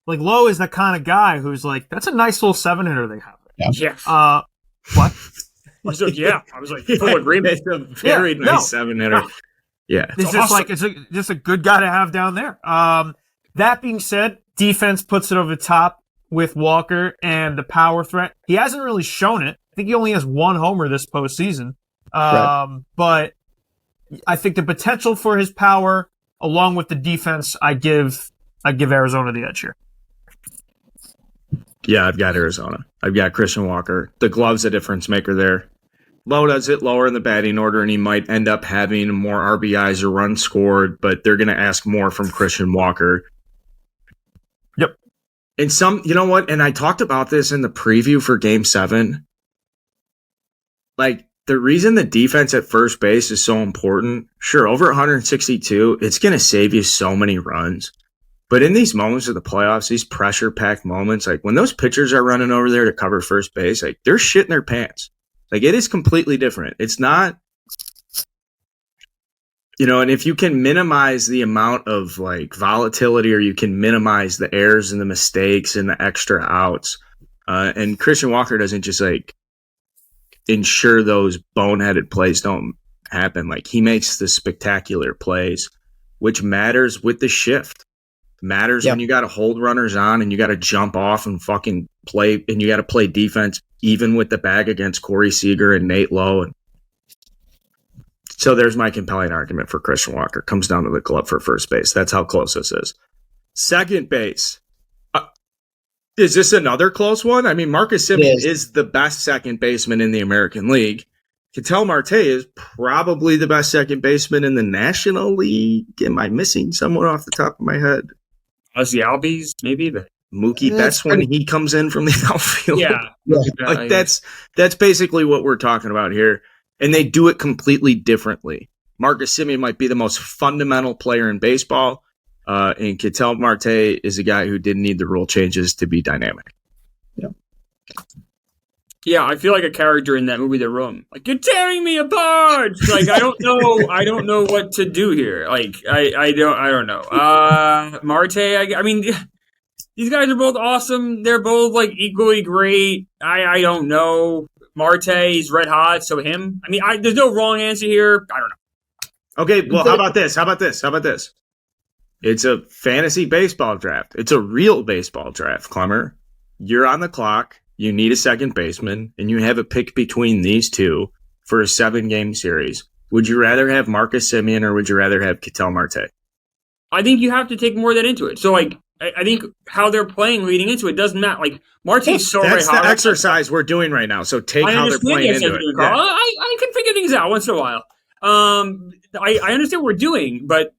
Like, Lowe is that kind of guy who's like, that's a nice little 7-hitter they have. Yeah. What? I was like, full agreement. It's a very nice 7-hitter. Yeah. It's just awesome. It's just a good guy to have down there. That being said, defense puts it over the top with Walker and the power threat. He hasn't really shown it. I think he only has 1 homer this postseason. Right. But I think the potential for his power, along with the defense, I give Arizona the edge here. Yeah, I've got Arizona. I've got Christian Walker. The glove's a difference maker there. Lowe does it lower in the batting order, and he might end up having more RBIs or runs scored, but they're going to ask more from Christian Walker. Yep. And you know what? And I talked about this in the preview for Game 7. Like, the reason the defense at first base is so important, sure, over 162, it's going to save you so many runs. But in these moments of the playoffs, these pressure-packed moments, like when those pitchers are running over there to cover first base, like they're shitting their pants. Like it is completely different. It's not, and if you can minimize the amount of like volatility, or you can minimize the errors and the mistakes and the extra outs, and Christian Walker doesn't just like ensure those boneheaded plays don't happen. Like he makes the spectacular plays, which matters with the shift. Matters when you got to hold runners on and you got to jump off and fucking play, and you got to play defense even with the bag against Corey Seager and Nate Lowe. And so there's my compelling argument for Christian Walker. Comes down to the glove for first base. That's how close this is. Second base. Is this another close one? I mean, Marcus Semien is the best second baseman in the American League. Ketel Marte is probably the best second baseman in the National League. Am I missing someone off the top of my head? Ozzy Albies, maybe, but Mookie Betts when he comes in from the outfield. Yeah. Like that's basically what we're talking about here. And they do it completely differently. Marcus Semien might be the most fundamental player in baseball. And Ketel Marte is a guy who didn't need the rule changes to be dynamic. Yeah, I feel like a character in that movie, The Room. Like, you're tearing me apart. Like, I don't know what to do here. Like, I don't know. Marte, I mean, these guys are both awesome. They're both like equally great. I don't know. Marte's red hot, so him. I mean, there's no wrong answer here. I don't know. Okay, well, how about this? It's a fantasy baseball draft. It's a real baseball draft, Clemmer. You're on the clock. You need a second baseman, and you have a pick between these two for a 7-game series. Would you rather have Marcus Semien or would you rather have Ketel Marte? I think you have to take more of that into it. So, like, I think how they're playing leading into it doesn't matter. Like, Marte's so that's red hot. The exercise we're doing right now. So take how they're playing into it. Yeah. I can figure things out once in a while. I understand what we're doing, but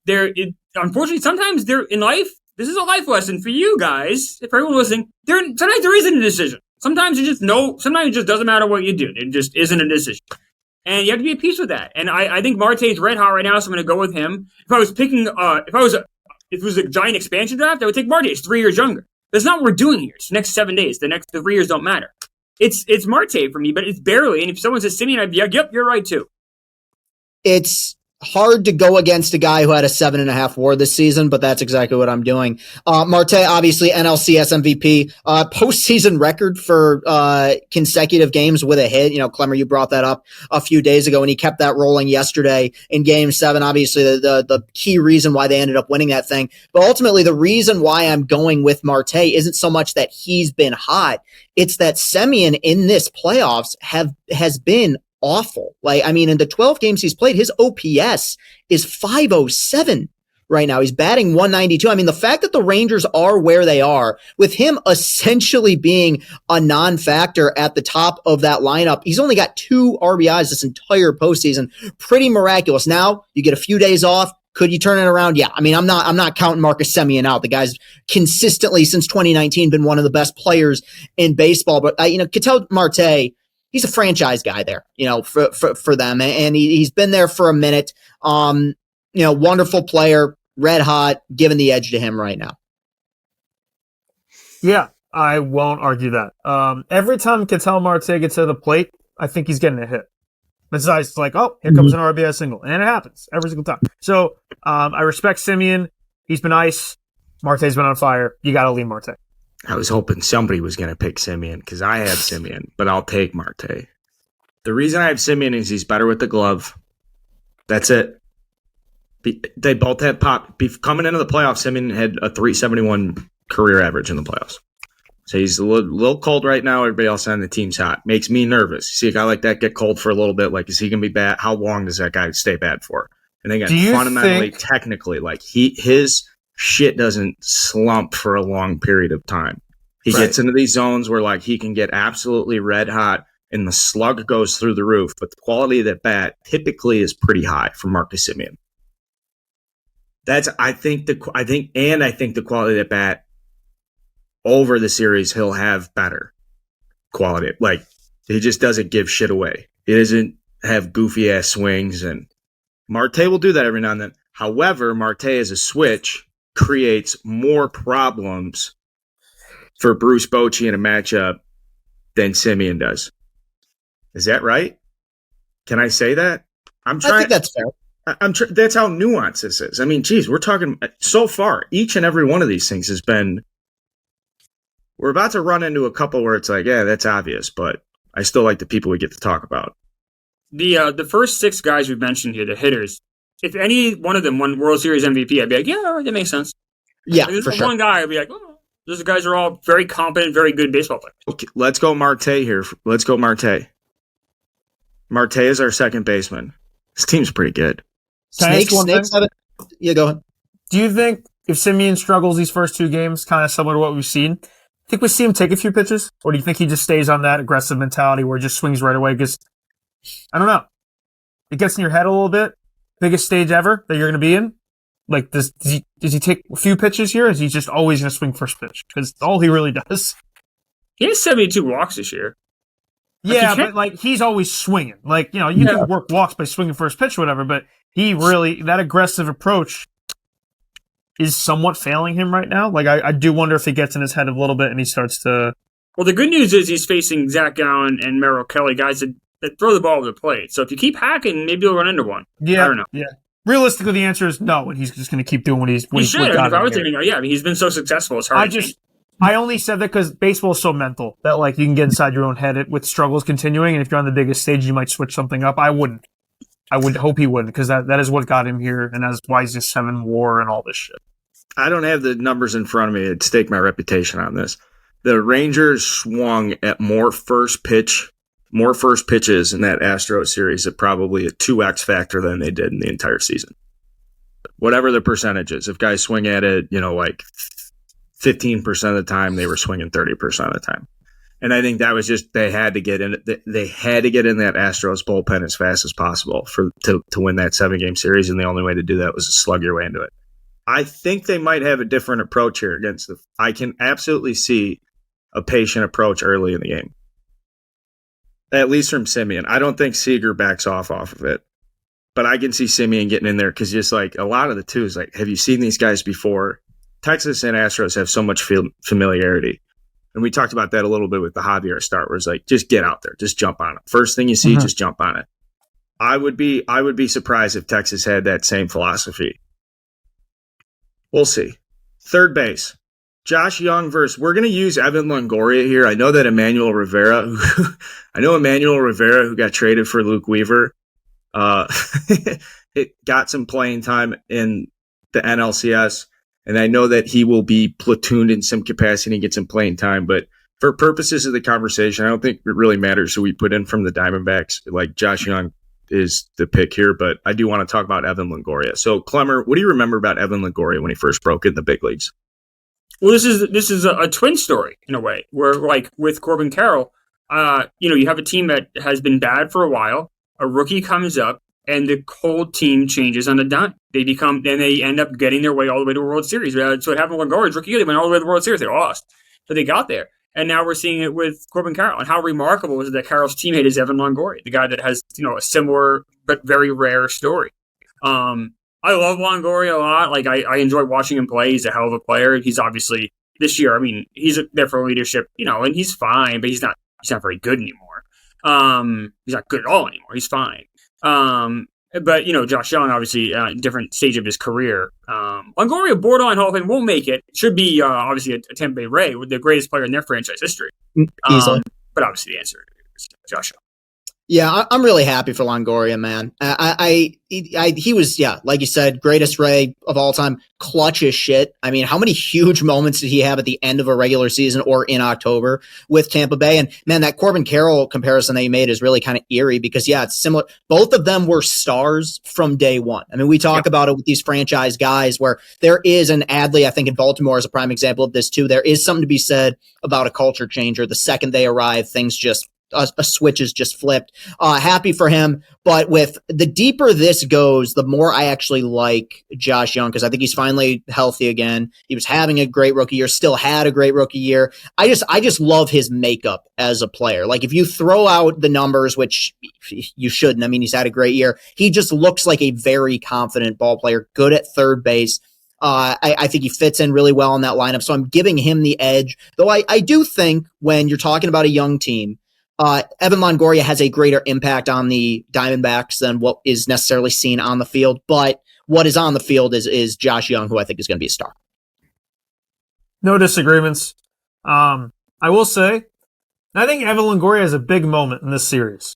unfortunately, sometimes they're in life. This is a life lesson for you guys. For everyone listening, sometimes there isn't a decision. Sometimes sometimes it just doesn't matter what you do. It just isn't a decision. And you have to be at peace with that. And I think Marte's red hot right now, so I'm going to go with him. If I was picking, if it was a giant expansion draft, I would take Marte. It's 3 years younger. That's not what we're doing here. It's the next 7 days. The 3 years don't matter. It's Marte for me, but it's barely. And if someone says Semien, I'd be like, yep, you're right too. It's hard to go against a guy who had a 7.5 WAR this season, but that's exactly what I'm doing. Marte, obviously NLCS MVP, postseason record for consecutive games with a hit. Clemmer, you brought that up a few days ago, and he kept that rolling yesterday in Game 7. Obviously, the key reason why they ended up winning that thing. But ultimately, the reason why I'm going with Marte isn't so much that he's been hot. It's that Semien in this playoffs has been awful. Like, I mean, in the 12 games he's played, his OPS is 507 right now. He's batting 192. I mean, the fact that the Rangers are where they are, with him essentially being a non-factor at the top of that lineup, he's only got 2 RBIs this entire postseason. Pretty miraculous. Now you get a few days off. Could you turn it around? Yeah. I mean, I'm not counting Marcus Semien out. The guy's consistently since 2019 been one of the best players in baseball. But Ketel Marte, he's a franchise guy there, for them, and he's been there for a minute. Wonderful player, red hot, giving the edge to him right now. Yeah, I won't argue that. Every time Ketel Marte gets to the plate, I think he's getting a hit. It's like, oh, here comes an RBI single. And it happens every single time. So I respect Semien. He's been nice. Marte's been on fire. You got to lean Marte. I was hoping somebody was going to pick Semien because I have Semien, but I'll take Marte. The reason I have Semien is he's better with the glove. That's it. They both had pop. Coming into the playoffs, Semien had a 371 career average in the playoffs. So he's a little cold right now. Everybody else on the team's hot. Makes me nervous. You see a guy like that get cold for a little bit. Like, is he going to be bad? How long does that guy stay bad for? And again, fundamentally, technically, like his shit doesn't slump for a long period of time. He gets into these zones where like he can get absolutely red hot and the slug goes through the roof. But the quality of that bat typically is pretty high for Marcus Semien. I think the quality of that bat over the series, he'll have better quality. Like, he just doesn't give shit away. He doesn't have goofy ass swings, and Marte will do that every now and then. However, Marte as a switch creates more problems for Bruce Bochy in a matchup than Semien does. Is that right? Can I say that? I think that's fair. That's how nuanced this is. I mean, geez, we're talking so far. Each and every one of these things has been. We're about to run into a couple where it's like, yeah, that's obvious, but I still like the people we get to talk about. The first 6 guys we've mentioned here, the hitters, if any one of them won World Series MVP, I'd be like, yeah, that makes sense. Yeah, like, for sure. One guy, I'd be like, oh, those guys are all very competent, very good baseball players. Okay, let's go Marte here. Let's go Marte. Marte is our second baseman. This team's pretty good. Snakes have it. Yeah, go ahead. Do you think if Semien struggles these first 2 games, kind of similar to what we've seen, think we see him take a few pitches? Or do you think he just stays on that aggressive mentality where he just swings right away? Because, I don't know. It gets in your head a little bit. Biggest stage ever that you're going to be in. Like, does he take a few pitches here? Or is he just always going to swing first pitch? Because all he really does. He has 72 walks this year. Yeah, but like he's always swinging. Like, you can work walks by swinging first pitch or whatever, but he really, that aggressive approach is somewhat failing him right now. Like, I do wonder if he gets in his head a little bit and he starts to. Well, the good news is he's facing Zach Gallen and Merrill Kelly, guys that throw the ball over the plate. So if you keep hacking, maybe you'll run into one. Yeah, I don't know. Yeah. Realistically, the answer is no, and he's just going to keep doing what he's. He should. If I was thinking, he's been so successful. It's hard. I only said that because baseball is so mental that like you can get inside your own head with struggles continuing, and if you're on the biggest stage, you might switch something up. I wouldn't. I would hope he wouldn't, because that is what got him here, and that's why he's just 7 WAR and all this shit. I don't have the numbers in front of me to stake my reputation on this. The Rangers swung at more first pitches in that Astros series at probably a 2x factor than they did in the entire season. Whatever the percentage is, if guys swing at it, like 15% of the time, they were swinging 30% of the time. And I think that was just they had to get in that Astros bullpen as fast as possible to win that 7-game series, and the only way to do that was to slug your way into it. I think they might have a different approach here I can absolutely see a patient approach early in the game. At least from Semien. I don't think Seager backs off of it. But I can see Semien getting in there because just like a lot of the twos, like, have you seen these guys before? Texas and Astros have so much familiarity. And we talked about that a little bit with the Javier start, where it's like, just get out there, just jump on it. First thing you see, just jump on it. I would be surprised if Texas had that same philosophy. We'll see. Third base, Josh Young versus. We're going to use Evan Longoria here. I know that Emmanuel Rivera, who got traded for Luke Weaver, it got some playing time in the NLCS. And I know that he will be platooned in some capacity and get some playing time. But For purposes of the conversation, I don't think it really matters who we put in from the Diamondbacks. Like Josh Young is the pick here, but I do want to talk about Evan Longoria. So, Clemmer, what do you remember about Evan Longoria when he first broke in the big leagues? Well, this is a twin story in a way, where like with Corbin Carroll, you have a team that has been bad for a while. A rookie comes up, and the whole team changes on a dime. They end up getting their way all the way to a World Series. So it happened with Longoria's rookie year. They went all the way to the World Series. They lost, but they got there. And now we're seeing it with Corbin Carroll. And how remarkable is it that Carroll's teammate is Evan Longoria, the guy that has a similar but very rare story. I love Longoria a lot. Like I enjoy watching him play. He's a hell of a player. He's obviously this year. I mean, he's there for leadership, and he's fine, but he's not very good anymore. He's not good at all anymore. He's fine. But Josh Young, obviously, different stage of his career. Longoria, borderline Hall of Fame, won't make it. Should be obviously a Tampa Bay Ray, with the greatest player in their franchise history. Easily. But obviously, the answer is Josh Young. Yeah, I'm really happy for Longoria, man. He was, like you said, greatest Ray of all time, clutch as shit. I mean, how many huge moments did he have at the end of a regular season or in October with Tampa Bay? And man, that Corbin Carroll comparison that you made is really kind of eerie because, it's similar. Both of them were stars from day one. I mean, we talk about it with these franchise guys where there is an Adley, I think in Baltimore is a prime example of this too. There is something to be said about a culture changer. The second they arrive, things just a switch is just flipped. Happy for him. But with the deeper this goes, the more I actually like Josh Young because I think he's finally healthy again. He was having a great rookie year, still had a great rookie year. I just love his makeup as a player. Like if you throw out the numbers, which you shouldn't, I mean, he's had a great year. He just looks like a very confident ball player, good at third base. I think he fits in really well in that lineup. So I'm giving him the edge. Though I do think when you're talking about a young team, Evan Longoria has a greater impact on the Diamondbacks than what is necessarily seen on the field. But what is on the field is Josh Young, who I think is going to be a star. No disagreements. I will say, I think Evan Longoria has a big moment in this series.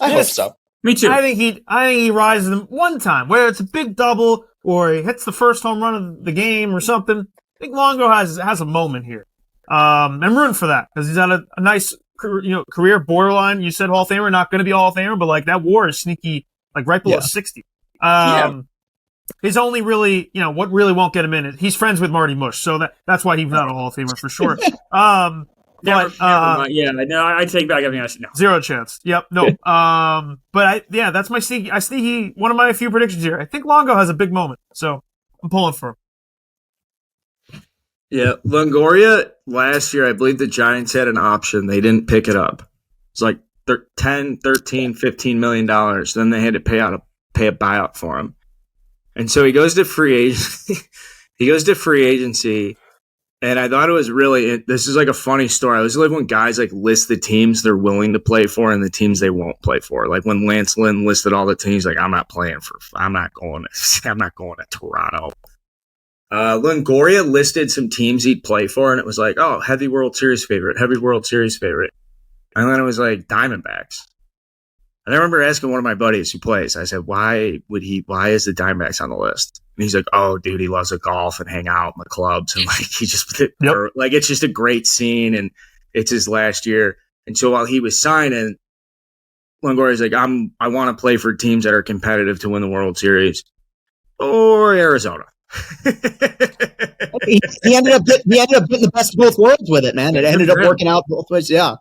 I hope so. Me too. I think he rises them one time, whether it's a big double or he hits the first home run of the game or something. I think Longo has a moment here. I'm rooting for that because he's had a nice career borderline. You said Hall of Famer, not going to be Hall of Famer, but like that WAR is sneaky, like right below 60. His only really, what really won't get him in it. He's friends with Marty Mush, so that's why he's not a Hall of Famer for sure. Never I take back everything I said. No. Zero chance. Yep. No. But that's my sneaky, one of my few predictions here. I think Longo has a big moment, so I'm pulling for him. Yeah, Longoria last year, I believe the Giants had an option. They didn't pick it up. It's like $10, $13, $15 million. Then they had to pay a buyout for him. And so he goes to free agency. And I thought it was this is like a funny story. I always love when guys like list the teams they're willing to play for and the teams they won't play for. Like when Lance Lynn listed all the teams, like I'm not going to Toronto. Longoria listed some teams he'd play for, and it was like, oh, heavy World Series favorite. And then it was like Diamondbacks. And I remember asking one of my buddies who plays, I said, why is the Diamondbacks on the list? And he's like, oh, dude, he loves to golf and hang out in the clubs. And like, like, it's just a great scene, and it's his last year. And so while he was signing, Longoria's like, I want to play for teams that are competitive to win the World Series or Arizona. he ended up getting the best of both worlds with it, man. It ended up working out both ways. Yeah.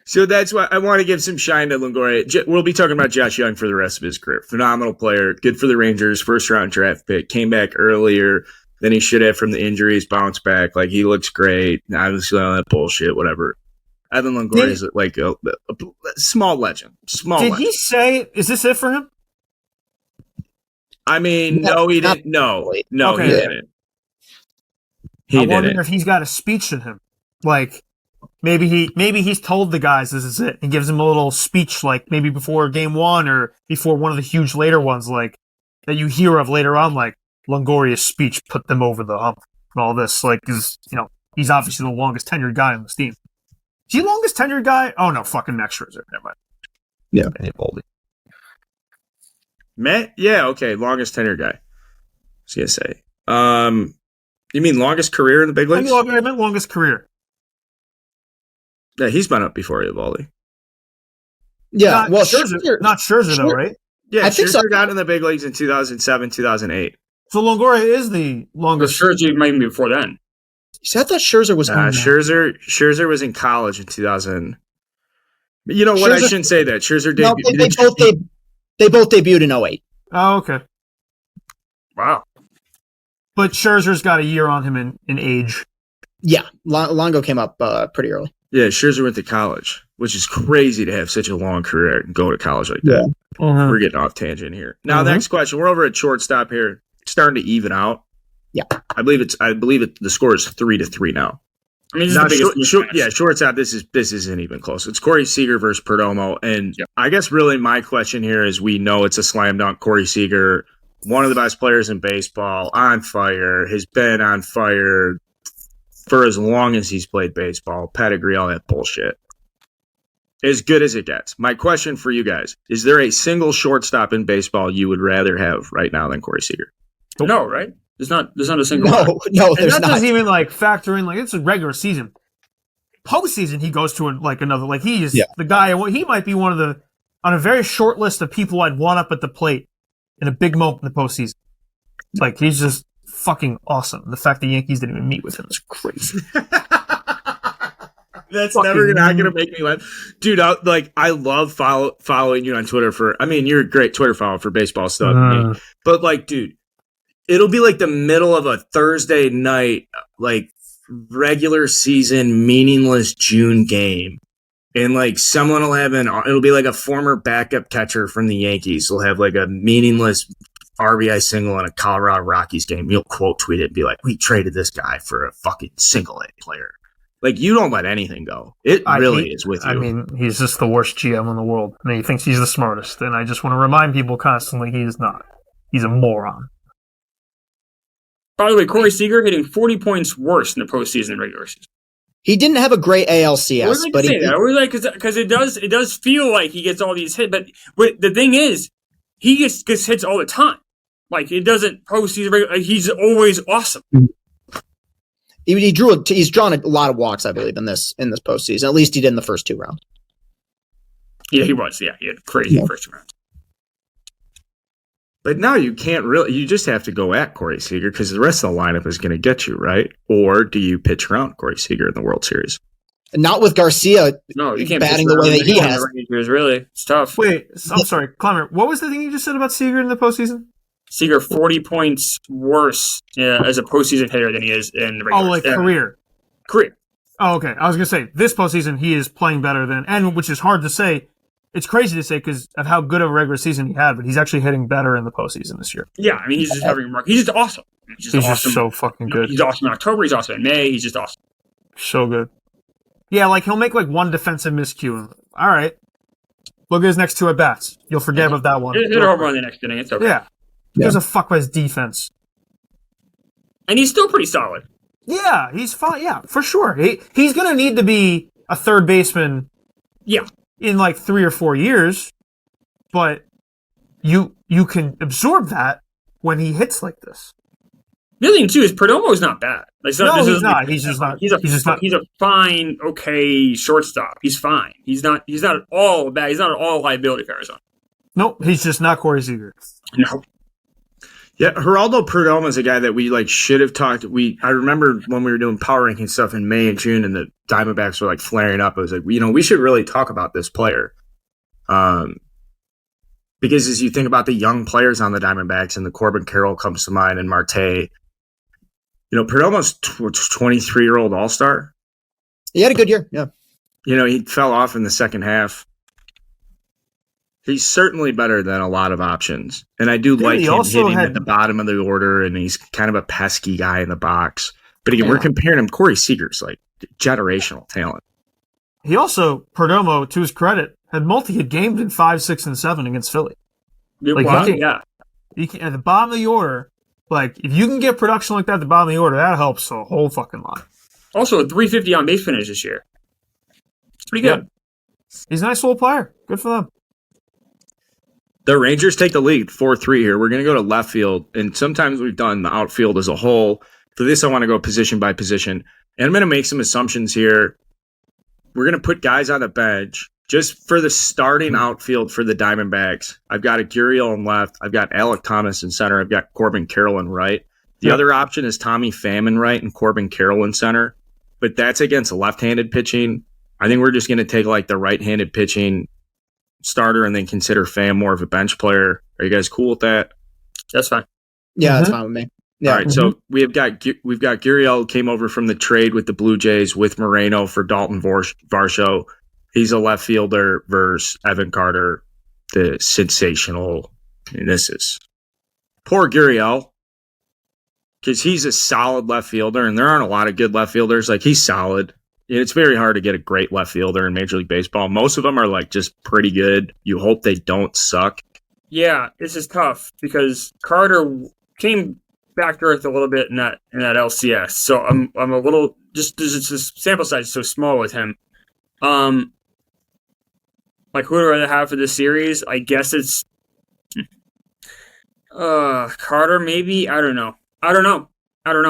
So that's why I want to give some shine to Longoria. We'll be talking about Josh Young for the rest of his career. Phenomenal player, good for the Rangers, first round draft pick, came back earlier than he should have from the injuries, bounced back. Like he looks great. Obviously all that bullshit, whatever. Evan Longoria is like a small legend. Did he say, is this it for him? I mean, no, he didn't. No, okay. He didn't. I wonder if he's got a speech in him. Like, maybe he's told the guys this is it and gives them a little speech, like maybe before game one or before one of the huge later ones, like that you hear of later on, like Longoria's speech put them over the hump and all this. Like, because he's obviously the longest tenured guy on this team. Is he the longest tenured guy? Oh no, fucking Max Scherzer. Never mind. Yeah, Boldy. Matt? Yeah, okay. Longest tenure guy. I was going to say. You mean longest career in the big leagues? I meant longest career. Yeah, he's been up before Eovaldi. Yeah, Not Scherzer though, right? Yeah, I think Scherzer so. got in the big leagues in 2007, 2008. So Longoria is the But longest. Scherzer might be before then. See, I thought Scherzer was Scherzer was in college in 2000. You know what? I Scherzer- shouldn't say that. Scherzer No, debuted. they both debuted in 08. Oh, okay. Wow. But Scherzer's got a year on him in age. Yeah, Longo came up pretty early. Yeah, Scherzer went to college, which is crazy to have such a long career and go to college like that. Uh-huh. We're getting off tangent here. Now, next question. We're over at shortstop here, starting to even out. Yeah, I believe the score is 3-3 now. I mean, this is the biggest mismatch. Shortstop. This isn't even close. It's Corey Seager versus Perdomo, and I guess really my question here is: we know it's a slam dunk. Corey Seager, one of the best players in baseball, on fire, has been on fire for as long as he's played baseball. Pedigree, all that bullshit. As good as it gets. My question for you guys: is there a single shortstop in baseball you would rather have right now than Corey Seager? No, right? There's not a single one. No, And there's that not. doesn't even factor in it's a regular season. Postseason, he goes to another. He is the guy. He might be one of the on a very short list of people I'd want up at the plate in a big moment in the postseason. He's just fucking awesome. The fact the Yankees didn't even meet with him is crazy. That's not gonna make me laugh, dude. I love following you on Twitter you're a great Twitter follower for baseball stuff, but dude, it'll be the middle of a Thursday night, regular season meaningless June game, and someone will have it'll be a former backup catcher from the Yankees will have a meaningless RBI single in a Colorado Rockies game. You'll quote tweet it and be we traded this guy for a fucking single A player. You don't let anything go. It really is with you. I mean, he's just the worst GM in the world. And he thinks he's the smartest. And I just want to remind people constantly he is not. He's a moron. By the way, Corey Seager hitting 40 points worse in the postseason than regular season. He didn't have a great ALCS, but because it does feel like he gets all these hits. But the thing is, he gets hits all the time. It doesn't postseason. He's always awesome. He's drawn a lot of walks, I believe, in this postseason. At least he did in the first two rounds. Yeah, he was. Yeah, he had crazy first two rounds. But now you can't really. You just have to go at Corey Seager because the rest of the lineup is going to get you, right? Or do you pitch around Corey Seager in the World Series? Not with Garcia. No, you can't batting the way that he has. Rangers, really, it's tough. Wait, I'm sorry, Connor. What was the thing you just said about Seager in the postseason? Seager 40 points worse as a postseason hitter than he is in the regular career. Career. Oh, okay. I was going to say, this postseason, he is playing better than, and which is hard to say. It's crazy to say because of how good of a regular season he had, but he's actually hitting better in the postseason this year. Yeah, I mean, he's just having he's just awesome. He's just so fucking good. He's awesome in October. He's awesome in May. He's just awesome. So good. Yeah, he'll make one defensive miscue. All right. Look at his next two at bats. You'll forget about that one. Hit a home run the next inning. It's okay. Yeah. He gives a fuck about his defense. And he's still pretty solid. Yeah, he's fine. Yeah, for sure. He's going to need to be a third baseman in 3 or 4 years, but you can absorb that when he hits like this. The other thing, too, is Perdomo's not bad. He's not. He's just not. He's a fine, okay shortstop. He's fine. He's not all bad. He's not all liability for Arizona. Nope, he's just not Corey Seager. No. Yeah, Geraldo Perdomo is a guy that we should have talked. I remember when we were doing power ranking stuff in May and June, and the Diamondbacks were flaring up. I was we should really talk about this player, because as you think about the young players on the Diamondbacks, and the Corbin Carroll comes to mind, and Marte, Perdomo's 23-year-old All-Star. He had a good year. Yeah, he fell off in the second half. He's certainly better than a lot of options. And I do like him hitting at the bottom of the order, and he's kind of a pesky guy in the box. But again, we're comparing him. Corey Seager's generational talent. He also, Perdomo, to his credit, had multi-hit games in 5, 6, and 7 against Philly. He can, at the bottom of the order, if you can get production like that at the bottom of the order, that helps a whole fucking lot. Also, a 350 on base finish this year. It's pretty good. Yeah. He's a nice little player. Good for them. The Rangers take the lead 4-3 here. We're going to go to left field, and sometimes we've done the outfield as a whole. For this, I want to go position by position, and I'm going to make some assumptions here. we're going to put guys on the bench. Just for the starting outfield for the Diamondbacks, I've got a Gurriel in left. I've got Alec Thomas in center. I've got Corbin Carroll in right. The other option is Tommy Pham in right and Corbin Carroll in center. But that's against left-handed pitching. I think we're just going to take like the right-handed pitching starter and then consider Pham more of a bench player. Are you guys cool with that? That's fine. Yeah, that's fine with me. Yeah. All right, so we've got Gurriel came over from the trade with the Blue Jays with Moreno for Dalton Varsho. He's a left fielder versus Evan Carter, the sensational. And this is poor Gurriel because he's a solid left fielder, and there aren't a lot of good left fielders. Like, he's solid. It's very hard to get a great left fielder in Major League Baseball. Most of them are like just pretty good. You hope they don't suck. Yeah, this is tough because Carter came back to earth a little bit in that LCS. So I'm a little just the sample size is so small with him. Like, who do I have for this series? I guess it's Carter, maybe. I don't know.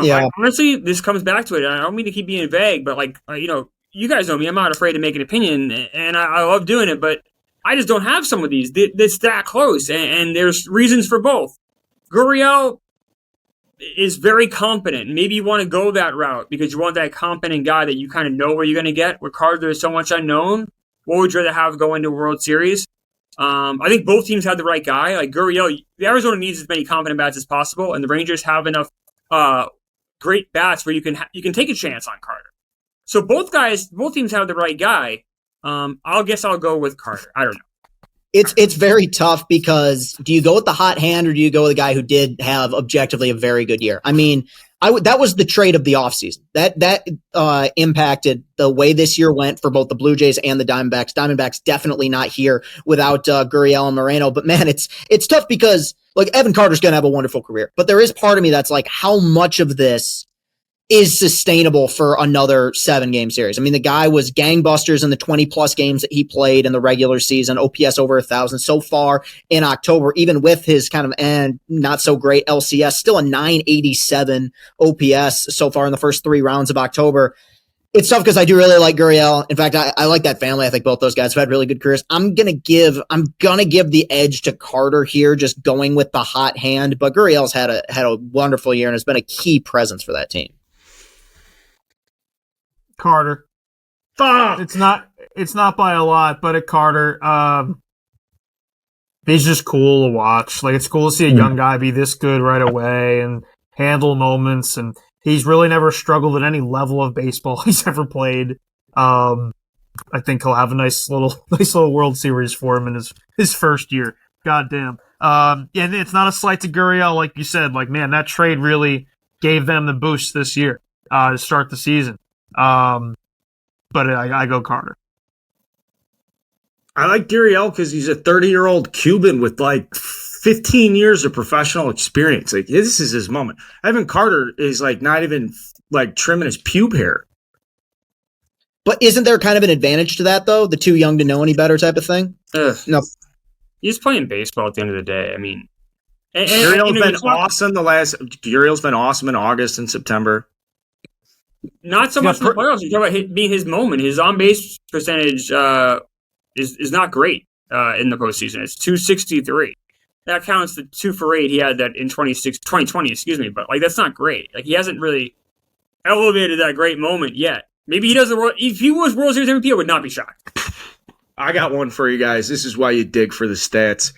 Yeah. Honestly, this comes back to it. I don't mean to keep being vague, but like, you guys know me. I'm not afraid to make an opinion, and I love doing it, but I just don't have some of these that's that close, and there's reasons for both. Gurriel is very competent. Maybe you want to go that route because you want that competent guy that you kind of know where you're going to get. Where Carter, there's so much unknown. What would you rather have go into a World Series? I think both teams have the right guy. Like Gurriel, the Arizona needs as many competent bats as possible, and the Rangers have enough great bats where you can take a chance on Carter. So both teams have the right guy. I'll go with Carter. I don't know. It's very tough because do you go with the hot hand or do you go with a guy who did have objectively a very good year? I mean, that was the trade of the offseason. That impacted the way this year went for both the Blue Jays and the Diamondbacks. Diamondbacks definitely not here without Gurriel and Moreno. But man, it's tough because like Evan Carter's going to have a wonderful career. But there is part of me that's like, how much of this is sustainable for another 7-game series? I mean, the guy was gangbusters in the 20-plus games that he played in the regular season, OPS over 1,000 so far in October, even with his kind of not so great LCS, still a 987 OPS so far in the first 3 rounds of October. It's tough because I do really like Gurriel. In fact, I like that family. I think both those guys have had really good careers. I'm gonna give the edge to Carter here, just going with the hot hand. But Gurriel's had a wonderful year and has been a key presence for that team. Carter. Fuck! It's not by a lot, but at Carter, he's just cool to watch. Like, it's cool to see a young guy be this good right away and handle moments, and he's really never struggled at any level of baseball he's ever played. I think he'll have a nice little World Series for him in his first year. Goddamn. And it's not a slight to Gurriel, like you said. Like, man, that trade really gave them the boost this year to start the season. But I go Carter. I like Gurriel because he's a 30-year-old Cuban with like 15 years of professional experience. Like, this is his moment. Evan Carter is like not even like trimming his pube hair. But isn't there kind of an advantage to that, though? The too young to know any better type of thing? No. He's playing baseball at the end of the day. I mean, Gurriel's been awesome Gurriel's been awesome in August and September. Not so much in the playoffs. You talk about being his moment. His on-base percentage is not great in the postseason. It's .263. That counts the 2 for 8 he had that in 2020, but like that's not great. Like, he hasn't really elevated that great moment yet. Maybe he does if he was World Series MVP, I would not be shocked. I got one for you guys. This is why you dig for the stats.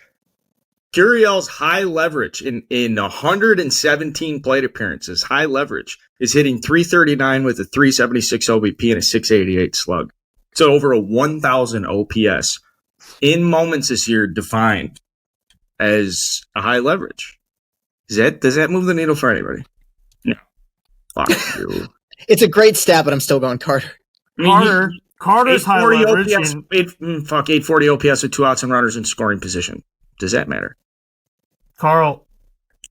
Gurriel's high leverage in 117 plate appearances, high leverage, is hitting .339 with a .376 OBP and a .688 slug. So over a 1,000 OPS in moments this year defined as a high leverage. Does that move the needle for anybody? No. Fuck you. It's a great stat, but I'm still going Carter. Carter's high leverage. 840 OPS with 2 outs and runners in scoring position. Does that matter? Carl,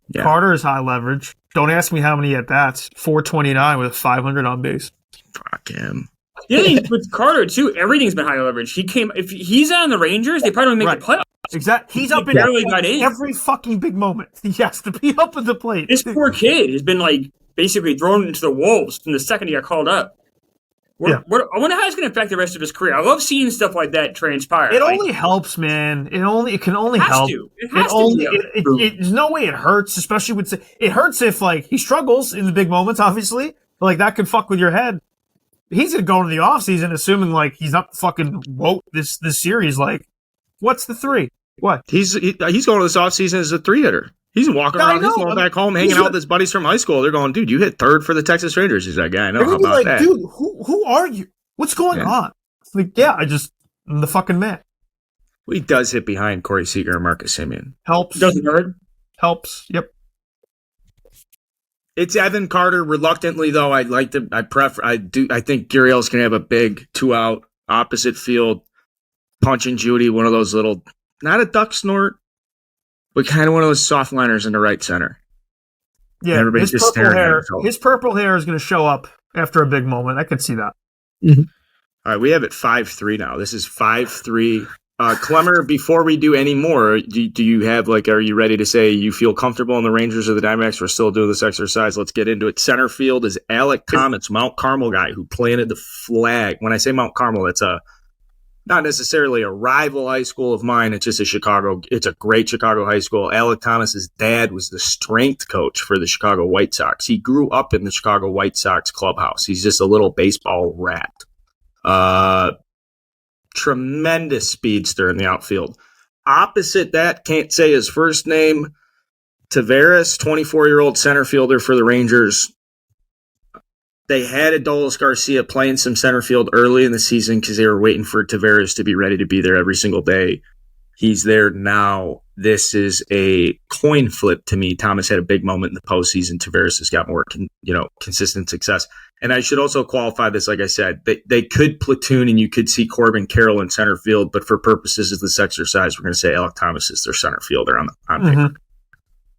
yeah. Carter is high leverage. Don't ask me how many at bats. 429 with 500 on base. Fuck him. Yeah, with Carter too, everything's been high leverage. If he's on the Rangers, they probably don't make the playoffs. Exactly. He's up in every fucking big moment. He has to be up at the plate. This poor kid has been like basically thrown into the wolves from the second he got called up. I wonder how it's going to affect the rest of his career. I love seeing stuff like that transpire. It only helps, man. It can only help. It has to. There's no way it hurts, especially it hurts if like he struggles in the big moments, obviously. Like that could fuck with your head. He's gonna go into the offseason assuming like he's not fucking woke this series. Like, what's the 3? What? He's going to this offseason as a 3-hitter. He's walking around. He's going back home, hanging out with his buddies from high school. They're going, dude, you hit 3rd for the Texas Rangers. He's like, yeah, I know. How about that? Dude, who are you? What's going on? Like, yeah, I'm the fucking man. Well, he does hit behind Corey Seager and Marcus Semien. Helps. Doesn't hurt. Helps. Yep. It's Evan Carter. Reluctantly, though, I think Gurriel's going to have a big 2-out opposite field punch and Judy. One of those little, not a duck snort, but kind of one of those soft liners in the right center. Yeah, everybody's just staring at it. His purple hair is going to show up after a big moment. I could see that. Mm-hmm. All right, we have it 5-3 now. This is 5-3. Clemmer, before we do any more, do you have, like, are you ready to say you feel comfortable in the Rangers or the Diamondbacks? We're still doing this exercise. Let's get into it. Center field is Alec Thomas, Mount Carmel guy who planted the flag. When I say Mount Carmel, it's not necessarily a rival high school of mine. It's just it's a great Chicago high school. Alec Thomas's dad was the strength coach for the Chicago White Sox. He grew up in the Chicago White Sox clubhouse. He's just a little baseball rat. Tremendous speedster in the outfield. Opposite that, can't say his first name, Tavares, 24-year-old center fielder for the Rangers. They had Adolis Garcia playing some center field early in the season because they were waiting for Tavares to be ready to be there every single day. He's there now. This is a coin flip to me. Thomas had a big moment in the postseason. Tavares has got more consistent success. And I should also qualify this, like I said, they could platoon and you could see Corbin Carroll in center field, but for purposes of this exercise, we're going to say Alec Thomas is their center fielder on paper.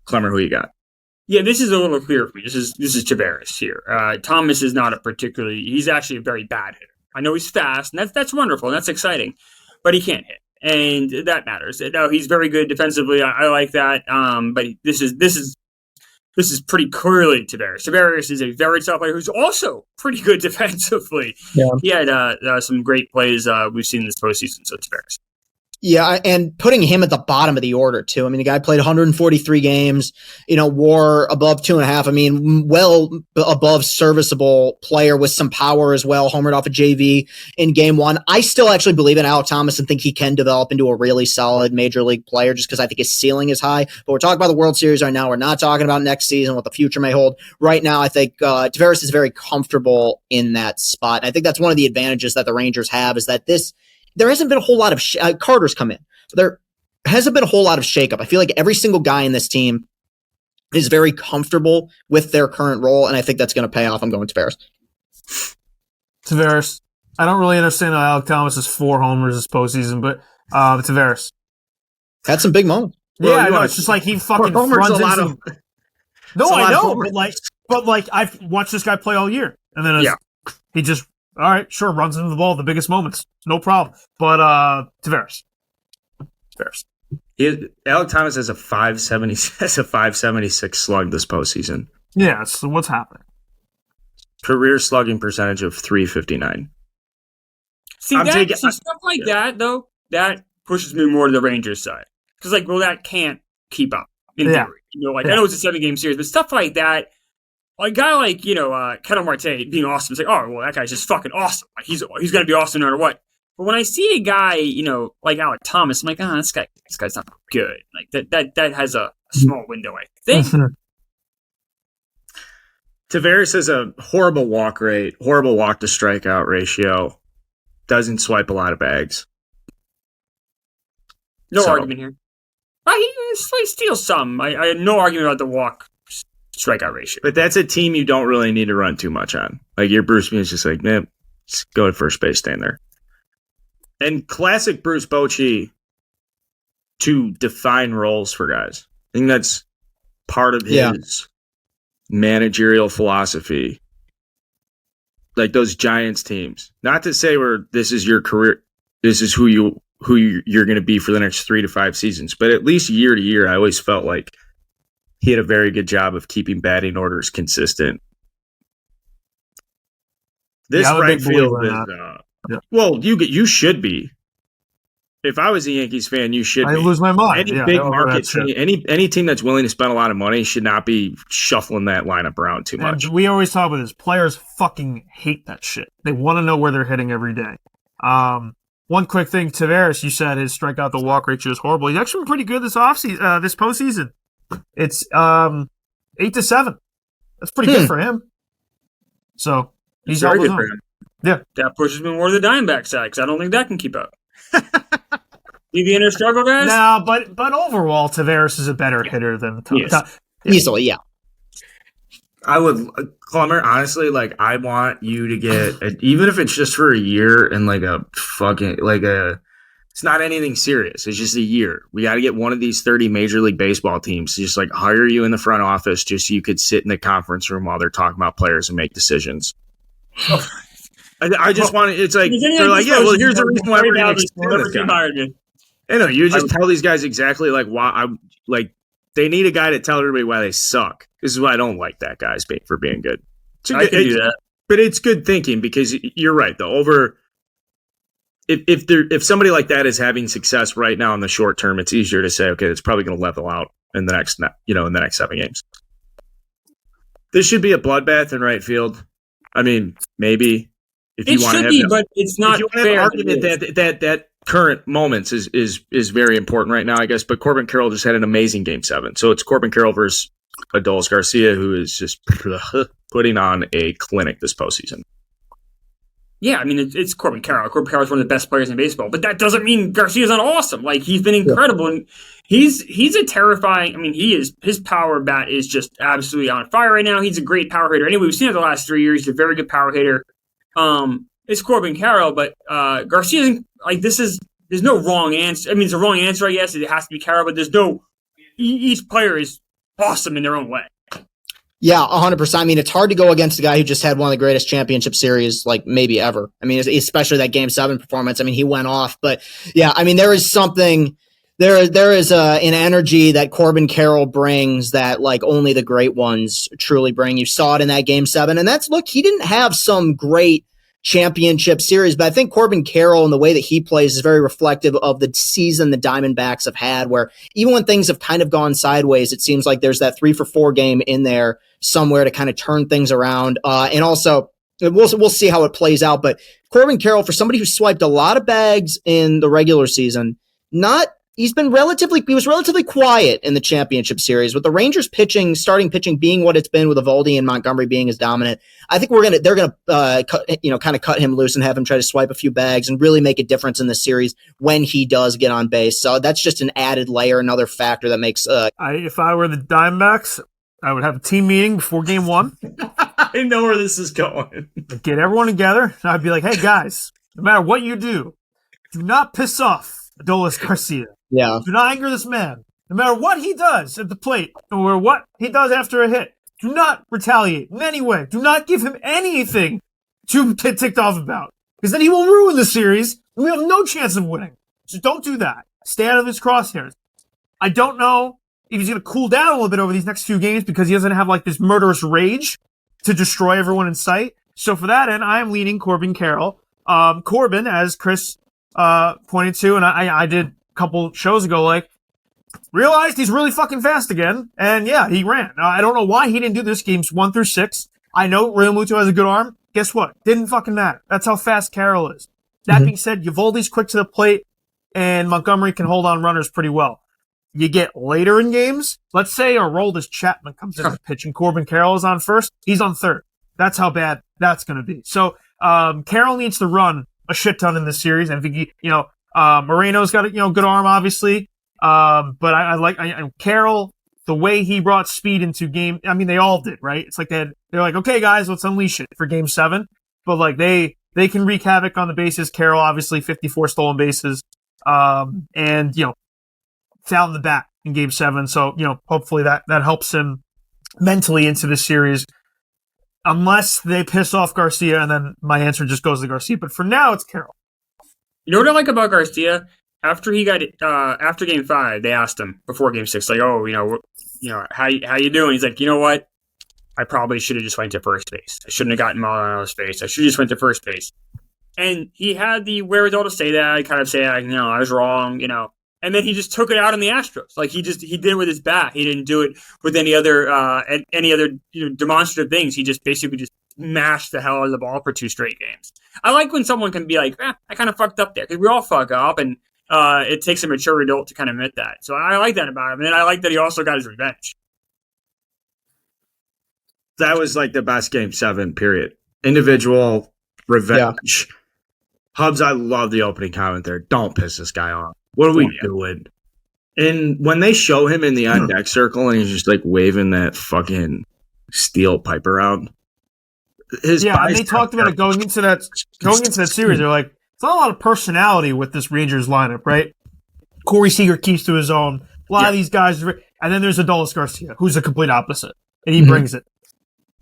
Clemmer, who you got? Yeah, this is a little clearer for me. This is Tavares here. Thomas is not he's actually a very bad hitter. I know he's fast, and that's wonderful, and that's exciting, but he can't hit, and that matters. No, he's very good defensively. I like that, but this is pretty clearly Tavares. Tavares is a very tough player who's also pretty good defensively. Yeah. He had some great plays we've seen this postseason, so Tavares. Yeah, and putting him at the bottom of the order, too. I mean, the guy played 143 games, WAR above 2.5. I mean, well above serviceable player with some power as well, homered off a JV in game 1. I still actually believe in Alec Thomas and think he can develop into a really solid major league player just because I think his ceiling is high. But we're talking about the World Series right now. We're not talking about next season, what the future may hold. Right now, I think Tavares is very comfortable in that spot. And I think that's one of the advantages that the Rangers have is that there hasn't been a whole lot of Carter's come in. There hasn't been a whole lot of shakeup. I feel like every single guy in this team is very comfortable with their current role, and I think that's going to pay off. I'm going Tavares. Tavares. I don't really understand how Alec Thomas is 4 homers this postseason, but Tavares had some big moments. Yeah, I know. It's just like he fucking runs into some. No, I know, but like I've watched this guy play all year, and then he just. All right, sure, runs into the ball at the biggest moments. No problem. But Tavares. Alec Thomas has a 576 slug this postseason. Yeah, so what's happening? Career slugging percentage of .359. See, stuff like that, though, that pushes me more to the Rangers side. Because, that can't keep up, in theory. I know it's a 7-game series, but stuff like that, a guy like, Ketel Marte being awesome, it's like, oh, well, that guy's just fucking awesome. Like, he's going to be awesome no matter what. But when I see a guy, like Alec Thomas, I'm like, this guy's not good. Like, that has a small window, I think. Tavares has a horrible walk rate, horrible walk to strikeout ratio, doesn't swipe a lot of bags. No argument here. He steals some. I had no argument about the walk strikeout ratio. But that's a team you don't really need to run too much on. Like your Bruce Bean is just like, man, just go to first base, stand there. And classic Bruce Bochy to define roles for guys. I think that's part of his managerial philosophy. Like those Giants teams. Not to say this is your career, this is who you're going to be for the next 3 to 5 seasons, but at least year to year, I always felt like he had a very good job of keeping batting orders consistent. This I'm a right big believer field in is. that. Yeah. Well, you should be. If I was a Yankees fan, you should I be. lose my mind. Any Yeah, big over market that shit. team, any team that's willing to spend a lot of money should not be shuffling that lineup around too much. And we always talk about this. Players fucking hate that shit. They want to know where they're hitting every day. One quick thing, Tavares, you said his strikeout to walk ratio is horrible. He's actually been pretty good this offseason, this postseason. It's 8-7. That's pretty good for him. So he's very held his good for own. him. Yeah. That pushes me more to the Diamondbacks side because I don't think that can keep up. See the inner struggle, guys? No, but overall, Tavares is a better hitter than Yes. Easily, yeah. I would, Clummer, honestly, like, I want you to get, even if it's just for a year and it's not anything serious. It's just a year. We got to get one of these 30 Major League Baseball teams to just like hire you in the front office just so you could sit in the conference room while they're talking about players and make decisions. I just want to, it's like, they're like, yeah, well, here's the reason why we're going to extend this guy. Hired me. I know, you just tell these guys exactly like why they need a guy to tell everybody why they suck. This is why I don't like that guy's for being good. I can do that. But it's good thinking because you're right though. If somebody like that is having success right now in the short term, it's easier to say, okay, it's probably going to level out in the next 7 games. This should be a bloodbath in right field. I mean, maybe if you want to have, but it's not if you want to fair. have an argument that current moments is very important right now, I guess. But Corbin Carroll just had an amazing Game 7, so it's Corbin Carroll versus Adolis Garcia, who is just putting on a clinic this postseason. Yeah, I mean, it's Corbin Carroll. Corbin Carroll is one of the best players in baseball, but that doesn't mean Garcia's not awesome. Like, he's been incredible, and he's a terrifying. I mean, his power bat is just absolutely on fire right now. He's a great power hitter. Anyway, we've seen it the last 3 years. He's a very good power hitter. It's Corbin Carroll, but Garcia like there's no wrong answer. I mean, it's a wrong answer, I guess. It has to be Carroll, but there's no. Each player is awesome in their own way. Yeah, 100%. I mean, it's hard to go against a guy who just had one of the greatest championship series, like maybe ever. I mean, especially that Game 7 performance. I mean, he went off, but yeah, I mean, there is something, there is an energy that Corbin Carroll brings that like only the great ones truly bring. You saw it in that Game 7, and look, he didn't have some great championship series, but I think Corbin Carroll and the way that he plays is very reflective of the season the Diamondbacks have had, where even when things have kind of gone sideways, it seems like there's that 3-for-4 game in there somewhere to kind of turn things around. And also we'll see how it plays out, but Corbin Carroll, for somebody who swiped a lot of bags in the regular season, he was relatively quiet in the championship series with the Rangers starting pitching being what it's been, with Eovaldi and Montgomery being as dominant. I think they're going to kind of cut him loose and have him try to swipe a few bags and really make a difference in this series when he does get on base. So that's just an added layer, another factor that makes. If I were the Diamondbacks, I would have a team meeting before Game 1. I know where this is going. Get everyone together, and I'd be like, hey guys, no matter what you do not piss off Adolis Garcia. Yeah. Do not anger this man. No matter what he does at the plate or what he does after a hit, do not retaliate in any way. Do not give him anything to get ticked off about, because then he will ruin the series and we have no chance of winning. So don't do that. Stay out of his crosshairs. I don't know if he's going to cool down a little bit over these next few games because he doesn't have like this murderous rage to destroy everyone in sight. So for that end, I am leaning Corbin Carroll. Corbin, as Chris pointed to, and I did couple shows ago, like, realized he's really fucking fast again, and yeah, he ran. I don't know why he didn't do this games 1 through 6. I know Real Muto has a good arm. Guess what? Didn't fucking matter. That's how fast Carroll is. That being said, Eovaldi's quick to the plate, and Montgomery can hold on runners pretty well. You get later in games, let's say Aroldis Chapman comes in to pitch and Corbin Carroll is on first, he's on third. That's how bad that's going to be. So Carroll needs to run a shit ton in this series, and I think Moreno's got a good arm, obviously. But I like Carroll, the way he brought speed into game. I mean, they all did, right? It's like they're like, okay, guys, let's unleash it for Game 7. But like they can wreak havoc on the bases. Carroll, obviously, 54 stolen bases, and fouled the bat in Game 7. So hopefully that helps him mentally into the series. Unless they piss off Garcia, and then my answer just goes to Garcia. But for now, it's Carroll. You know what I like about Garcia? After he got after Game 5, they asked him before Game 6, like, "Oh, how you doing?" He's like, "You know what? I probably should have just went to first base. I shouldn't have gotten Maldonado's face. I should have just went to first base. And he had the wherewithal to say that, kind of say, like, no, I was wrong, And then he just took it out on the Astros. Like he did it with his bat. He didn't do it with any other demonstrative things. He just basically just mashed the hell out of the ball for 2 straight games. I like when someone can be like, I kind of fucked up there, because we all fuck up, and it takes a mature adult to kind of admit that. So I like that about him, and then I like that he also got his revenge. That was like the best Game 7, period. Individual revenge. Yeah. Hubs, I love the opening comment there. Don't piss this guy off. What are we doing? And when they show him in the on-deck circle and he's just like waving that fucking steel pipe around. And they talked about it going into that series. They're like, it's not a lot of personality with this Rangers lineup, right? Corey Seager keeps to his own. A lot of these guys, and then there's Adolis Garcia, who's the complete opposite, and he brings it.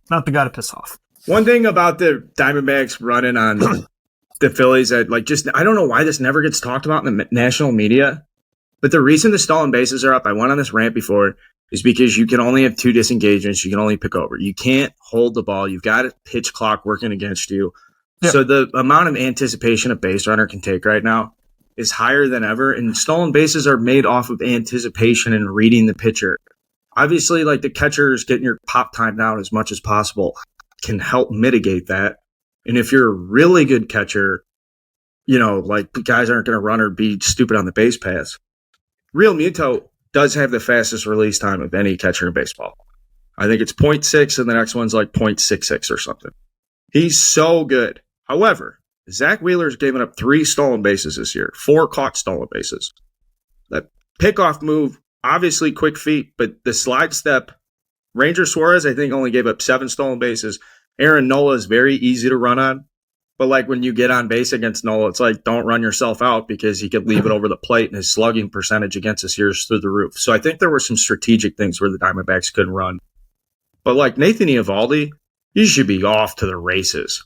Not the guy to piss off. One thing about the Diamondbacks running on the Phillies that I don't know why this never gets talked about in the national media, but the reason the stolen bases are up, I went on this rant before, is because you can only have 2 disengagements. You can only pick over. You can't hold the ball. You've got a pitch clock working against you. Yep. So the amount of anticipation a base runner can take right now is higher than ever, and stolen bases are made off of anticipation and reading the pitcher. Obviously, like the catchers getting your pop time down as much as possible can help mitigate that. And if you're a really good catcher, like guys aren't going to run or be stupid on the base pass. Real Muto does have the fastest release time of any catcher in baseball. I think it's 0.6 and the next one's like 0.66 or something. He's so good. However, Zach Wheeler's given up 3 stolen bases this year, 4 caught stolen bases. That pickoff move, obviously quick feet, but the slide step, Ranger Suarez, I think, only gave up 7 stolen bases. Aaron Nola is very easy to run on. But like when you get on base against Nola, it's like, don't run yourself out because he could leave it over the plate, and his slugging percentage against us here is through the roof. So I think there were some strategic things where the Diamondbacks couldn't run. But like Nathan Eovaldi, you should be off to the races.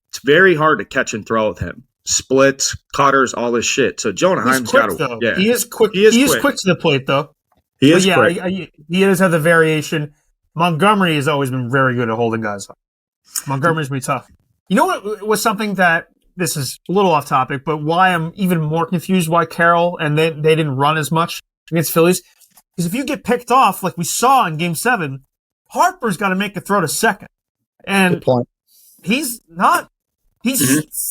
It's very hard to catch and throw with him. Splits, cutters, all this shit. So Jonah Heim's got to. Yeah, he is quick. He is quick to the plate, though. He is quick. He does have the variation. Montgomery has always been very good at holding guys up. Montgomery's pretty tough. You know what was something that, this is a little off topic, but why I'm even more confused why Carroll and they didn't run as much against Phillies? Because if you get picked off, like we saw in Game 7, Harper's got to make a throw to second. And good point. He's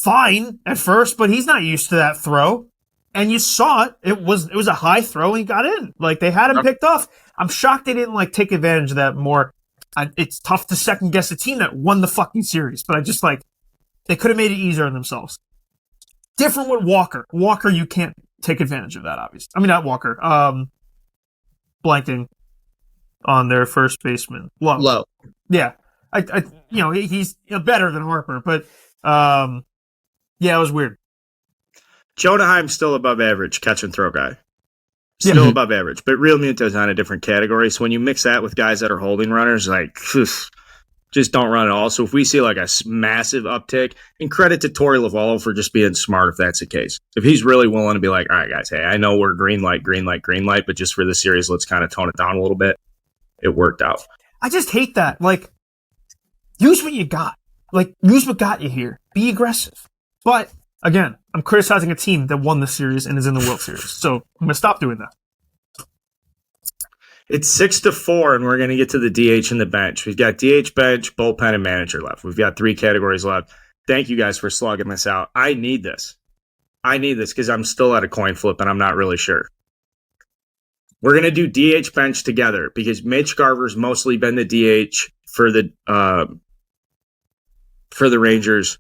fine at first, but he's not used to that throw. And you saw it. It was a high throw and he got in. Like they had him picked off. I'm shocked they didn't take advantage of that more. It's tough to second guess a team that won the fucking series, but I just they could have made it easier on themselves. Different with Walker. Walker, you can't take advantage of that, obviously. I mean, not Walker. Blanking on their first baseman. Low. Yeah. He's better than Harper, but it was weird. Jonah Heim's still above average catch and throw guy. Still above average, but Real Muto's on a different category. So when you mix that with guys that are holding runners, just don't run at all. So if we see a massive uptick, and credit to Torey Lovullo for just being smart if that's the case. If he's really willing to be like, all right, guys, hey, I know we're green light, but just for the series, let's kind of tone it down a little bit. It worked out. I just hate that. Use what you got. Use what got you here. Be aggressive. But again, I'm criticizing a team that won the series and is in the World Series. So I'm going to stop doing that. It's 6-4, and we're going to get to the DH and the bench. We've got DH, bench, bullpen, and manager left. We've got 3 categories left. Thank you guys for slugging this out. I need this because I'm still at a coin flip, and I'm not really sure. We're going to do DH bench together because Mitch Garver's mostly been the DH for the Rangers.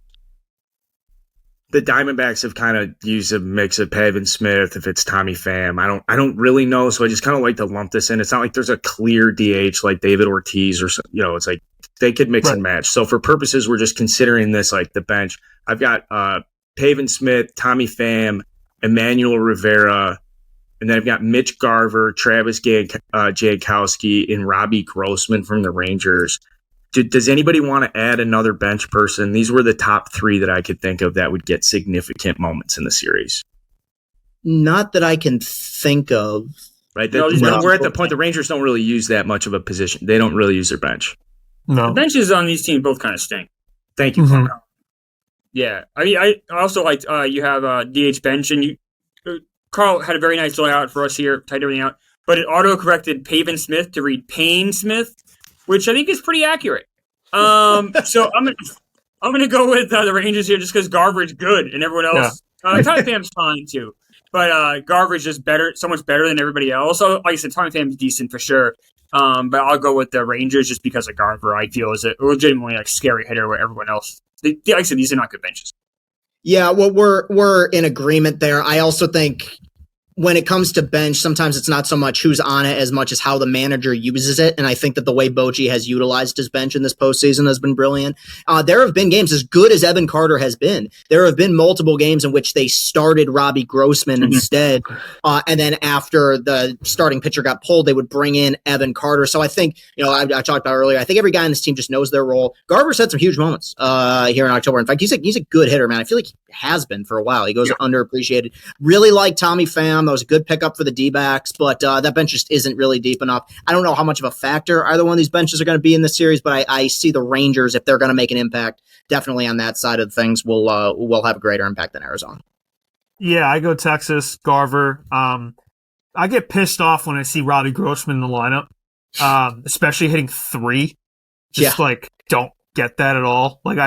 The Diamondbacks have kind of used a mix of Pavin Smith, if it's Tommy Pham. I don't really know, so I just kind of like to lump this in. It's not like there's a clear DH like David Ortiz or it's like they could mix and match. So for purposes, we're just considering this like the bench. I've got Pavin Smith, Tommy Pham, Emmanuel Rivera, and then I've got Mitch Garver, Travis Jankowski, and Robbie Grossman from the Rangers. Does anybody want to add another bench person? These were the top 3 that I could think of that would get significant moments in the series. Not that I can think of. Right. We're at the point the Rangers don't really use that much of a position. They don't really use their bench. No. The benches on these teams both kind of stink. Thank you, Mhm. Connor. Yeah, I mean, I also like you have DH bench, and Carl had a very nice layout for us here, typed everything out, but it auto-corrected Pavin Smith to read Payne Smith, which I think is pretty accurate. So I'm gonna go with the Rangers here just because Garver's good and everyone else. Tommy Pham's fine too, but Garver's just better, so much better than everybody else. So, like I said, Tommy Pham's decent for sure. But I'll go with the Rangers just because of Garver. I feel is a legitimately scary hitter where everyone else. Like I said, these are not good benches. Yeah, well, we're in agreement there. I also think when it comes to bench, sometimes it's not so much who's on it as much as how the manager uses it. And I think that the way Bochy has utilized his bench in this postseason has been brilliant. There have been games, as good as Evan Carter has been, there have been multiple games in which they started Robbie Grossman instead. And then after the starting pitcher got pulled, they would bring in Evan Carter. So I think, I talked about earlier, I think every guy in this team just knows their role. Garver's had some huge moments here in October. In fact, he's a good hitter, man. I feel like he has been for a while. He goes underappreciated. Really like Tommy Pham. That was a good pickup for the D-backs, but that bench just isn't really deep enough. I don't know how much of a factor either one of these benches are going to be in this series, but I see the Rangers, if they're going to make an impact, definitely on that side of things, will have a greater impact than Arizona. Yeah, I go Texas, Garver. I get pissed off when I see Robbie Grossman in the lineup, especially hitting 3. Just don't get that at all. Like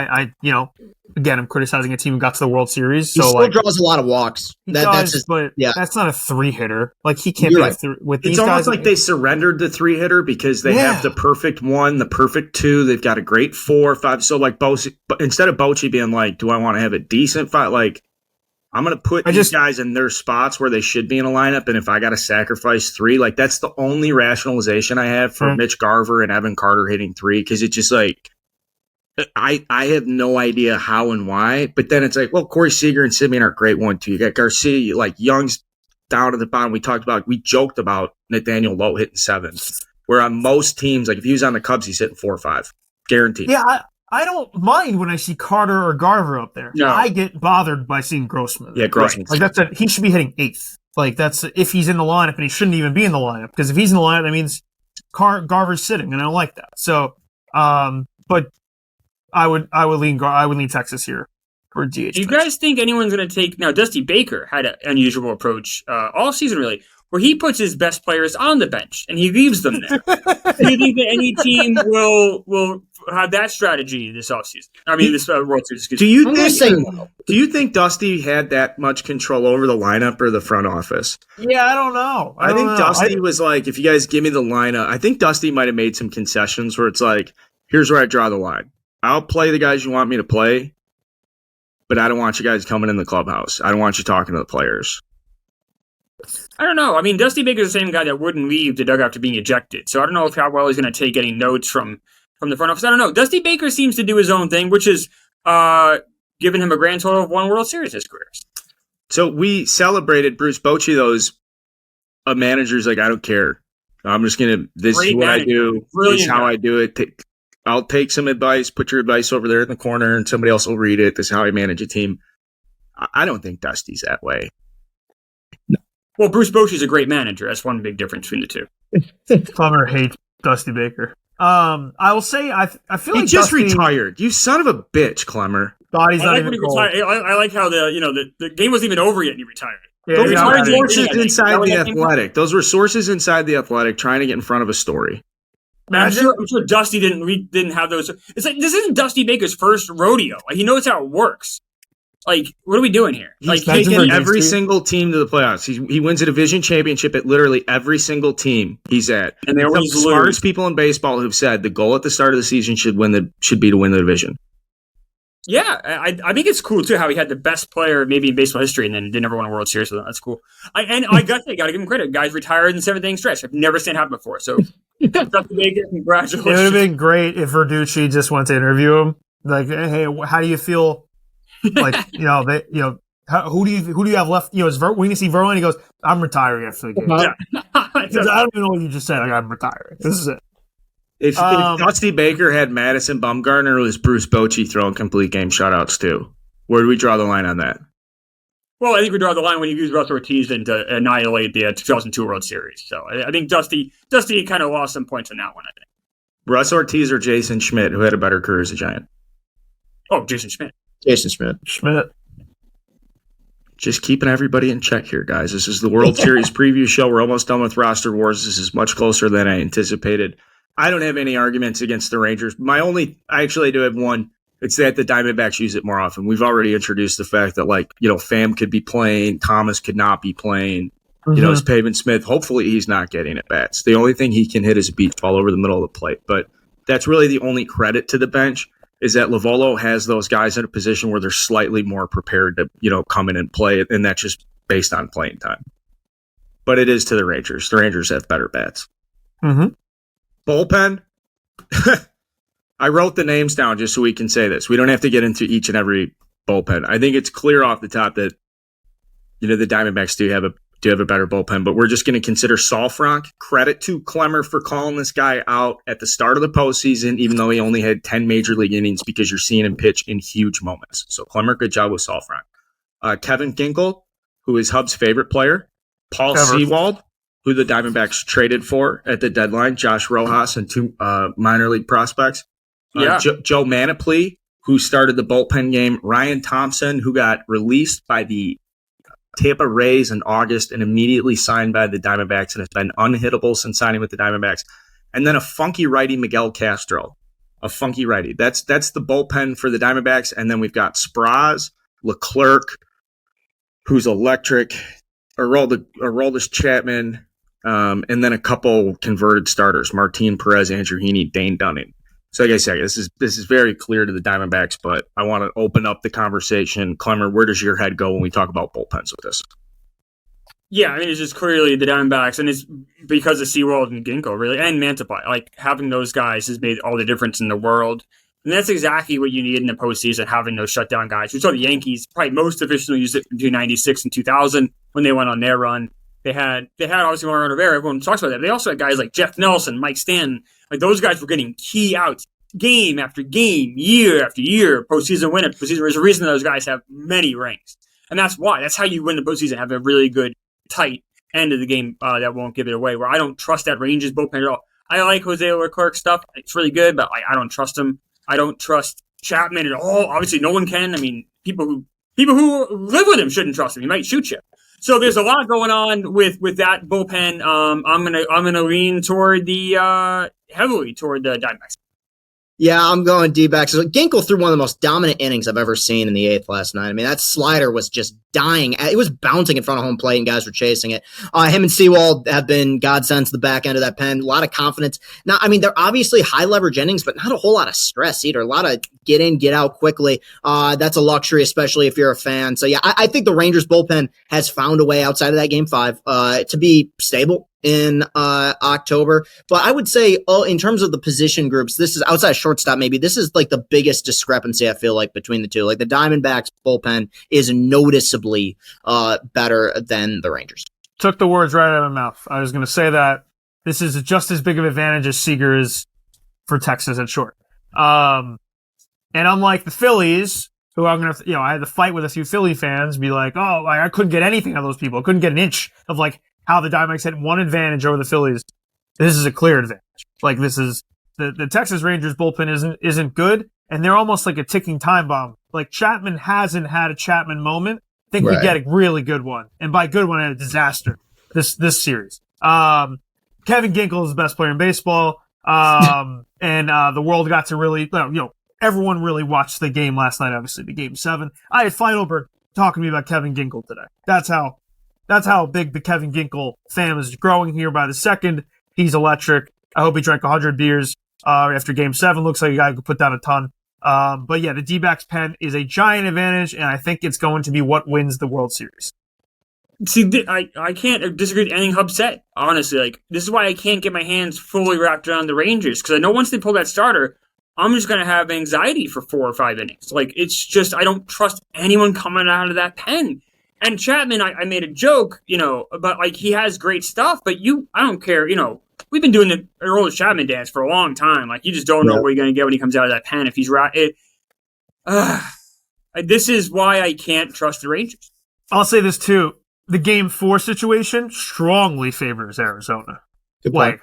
again, I'm criticizing a team who got to the World Series. So he still draws a lot of walks. That's not a 3-hitter. Like he can't be with these guys. It's almost like they surrendered the 3-hitter because they have the perfect 1, the perfect 2. They've got a great 4, 5. So like instead of Bochy being like, do I want to have a decent 5? Like I'm going to put these guys in their spots where they should be in a lineup. And if I got to sacrifice 3, like that's the only rationalization I have for Mitch Garver and Evan Carter hitting 3. Cause it's just like, I have no idea how and why, but then it's like, well, Corey Seager and Simeon are a great 1-2. You got Garcia, like Young's down at the bottom. We joked about Nathaniel Lowe hitting 7, where on most teams, like if he was on the Cubs, he's hitting 4 or 5, guaranteed. Yeah, I don't mind when I see Carter or Garver up there. No. I get bothered by seeing Grossman. Yeah, Grossman. Like he should be hitting 8th. Like that's if he's in the lineup, and he shouldn't even be in the lineup, because if he's in the lineup, that means Garver's sitting, and I don't like that. So, but I would lean Texas here for DH. Do you guys think anyone's going to take now? Dusty Baker had an unusual approach all season, really, where he puts his best players on the bench and he leaves them there. Do you think that any team will have that strategy this offseason? I mean, this World Series. Do you think Dusty had that much control over the lineup or the front office? Yeah, I don't know. I think Dusty was like, if you guys give me the lineup, I think Dusty might have made some concessions where it's like, here's where I draw the line. I'll play the guys you want me to play, but I don't want you guys coming in the clubhouse. I don't want you talking to the players. I don't know. I mean, Dusty Baker's the same guy that wouldn't leave the dugout after being ejected. So I don't know how well he's going to take getting notes from the front office. I don't know. Dusty Baker seems to do his own thing, which is giving him a grand total of 1 World Series in his career. So we celebrated Bruce Bochy, those managers like, I don't care. I'm just going to, this is what I do. This is how I do it. I'll take some advice, put your advice over there in the corner, and somebody else will read it. This is how I manage a team. I don't think Dusty's that way. No. Well, Bruce Bochy's a great manager. That's one big difference between the 2. Plummer hates Dusty Baker. I will say, I feel he like just Dusty retired. You son of a bitch, Clemmer. I like how the game wasn't even over yet and he retired. Yeah, those were sources inside the Athletic. Those were sources inside the Athletic trying to get in front of a story. I'm sure Dusty didn't have those. It's like, this isn't Dusty Baker's first rodeo. Like, he knows how it works. Like, what are we doing here? He's taken every single team to the playoffs. He wins a division championship at literally every single team he's at. And they always the smartest people in baseball who've said the goal at the start of the season should be to win the division. Yeah, I think it's cool too how he had the best player maybe in baseball history and then didn't ever win a World Series with them. That's cool. I got to give him credit. Guys retired in the 7th-inning stretch. I've never seen it happen before. So, Dusty Baker, congratulations. It would have been great if Verducci just went to interview him. Like, hey, how do you feel? Like, who do you have left? When you see Verlander, he goes, "I'm retiring after the game." Yeah. I don't even know what you just said. Like, I'm retiring. This is it. If Dusty Baker had Madison Bumgarner, it was Bruce Bochy throwing complete game shutouts too. Where do we draw the line on that? Well, I think we draw the line when you use Russell Ortiz to annihilate the 2002 World Series. So I think Dusty kind of lost some points on that one, I think. Russ Ortiz or Jason Schmidt, who had a better career as a Giant? Oh, Jason Schmidt. Jason Schmidt. Just keeping everybody in check here, guys. This is the World Series preview show. We're almost done with roster wars. This is much closer than I anticipated. I don't have any arguments against the Rangers. I actually do have one. It's that the Diamondbacks use it more often. We've already introduced the fact that, Pham could be playing, Thomas could not be playing. Mm-hmm. It's Pavin Smith. Hopefully he's not getting at bats. The only thing he can hit is a beach ball over the middle of the plate. But that's really the only credit to the bench is that Lovullo has those guys in a position where they're slightly more prepared to, come in and play, and that's just based on playing time. But it is to the Rangers. The Rangers have better bats. Mm-hmm. Bullpen. I wrote the names down just so we can say this. We don't have to get into each and every bullpen. I think it's clear off the top that, the Diamondbacks do have a better bullpen, but we're just going to consider Saalfrank. Credit to Clemmer for calling this guy out at the start of the postseason, even though he only had 10 major league innings, because you're seeing him pitch in huge moments. So Clemmer, good job with Saalfrank. Kevin Ginkel, who is Hub's favorite player. Paul Sewald, who the Diamondbacks traded for at the deadline. Josh Rojas and two minor league prospects. Joe Manaply, who started the bullpen game. Ryan Thompson, who got released by the Tampa Rays in August and immediately signed by the Diamondbacks and has been unhittable since signing with the Diamondbacks. And then a funky righty, Miguel Castro. A funky righty. That's the bullpen for the Diamondbacks. And then we've got Spraz, Leclerc, who's electric, Aroldis Chapman, and then a couple converted starters, Martin Perez, Andrew Heaney, Dane Dunning. So like I said, this is very clear to the Diamondbacks, but I want to open up the conversation. Clemmer, where does your head go when we talk about bullpens with this? Yeah, I mean, it's just clearly the Diamondbacks, and it's because of Sewald and Ginkgo, really, and Mantiply. Having those guys has made all the difference in the world. And that's exactly what you need in the postseason, having those shutdown guys. We saw the Yankees probably most efficiently use it between 96 and 2000 when they went on their run. They had obviously Mariano Rivera. Everyone talks about that. They also had guys like Jeff Nelson, Mike Stanton. Those guys were getting key outs game after game, year after year, postseason win after postseason. There's a reason those guys have many rings. And that's why. That's how you win the postseason, have a really good, tight end of the game that won't give it away, where I don't trust that Rangers bullpen at all. I like Jose Leclerc stuff. It's really good, but I don't trust him. I don't trust Chapman at all. Obviously, no one can. I mean, people who live with him shouldn't trust him. He might shoot you. So there's a lot going on with that bullpen. I'm gonna lean toward heavily toward the Diamondbacks. Yeah, I'm going D-backs. So Ginkel threw one of the most dominant innings I've ever seen in the eighth last night. I mean, that slider was just dying. It was bouncing in front of home plate, and guys were chasing it. Him and Sewald have been godsends the back end of that pen. A lot of confidence. Now, I mean, they're obviously high leverage innings, but not a whole lot of stress either. A lot of get in, get out quickly. That's a luxury, especially if you're a fan. So, yeah, I think the Rangers bullpen has found a way outside of that game 5 to be stable in October. But I would say in terms of the position groups, this is outside of shortstop, maybe this is like the biggest discrepancy I feel like between the two. Like the Diamondbacks bullpen is noticeably better than the Rangers. Took the words right out of my mouth. I was going to say that this is just as big of an advantage as Seager is for Texas at short. And unlike the Phillies, who I'm going to, I had to fight with a few Philly fans, be like, oh, I couldn't get anything out of those people. I couldn't get an inch of how the Diamondbacks had one advantage over the Phillies. This is a clear advantage. This is the Texas Rangers bullpen isn't good, and they're almost like a ticking time bomb. Chapman hasn't had a Chapman moment. I think we get a really good one, and by good one, a disaster this series. Kevin Ginkel is the best player in baseball, and the world got to really, everyone really watched the game last night. Obviously, the game 7. I had Feinberg talking to me about Kevin Ginkel today. That's how big the Kevin Ginkel fam is growing here by the second. He's electric. I hope he drank 100 beers after Game 7. Looks like a guy who could put down a ton. But yeah, the D-backs pen is a giant advantage, and I think it's going to be what wins the World Series. See, I can't disagree with anything Hub said, honestly. This is why I can't get my hands fully wrapped around the Rangers, because I know once they pull that starter, I'm just going to have anxiety for 4 or 5 innings. It's just, I don't trust anyone coming out of that pen. And Chapman, I made a joke, but he has great stuff, but I don't care, we've been doing the Aroldis Chapman dance for a long time. You just don't know what you're going to get when he comes out of that pen. If he's right, this is why I can't trust the Rangers. I'll say this too. The Game 4 situation strongly favors Arizona. Good point.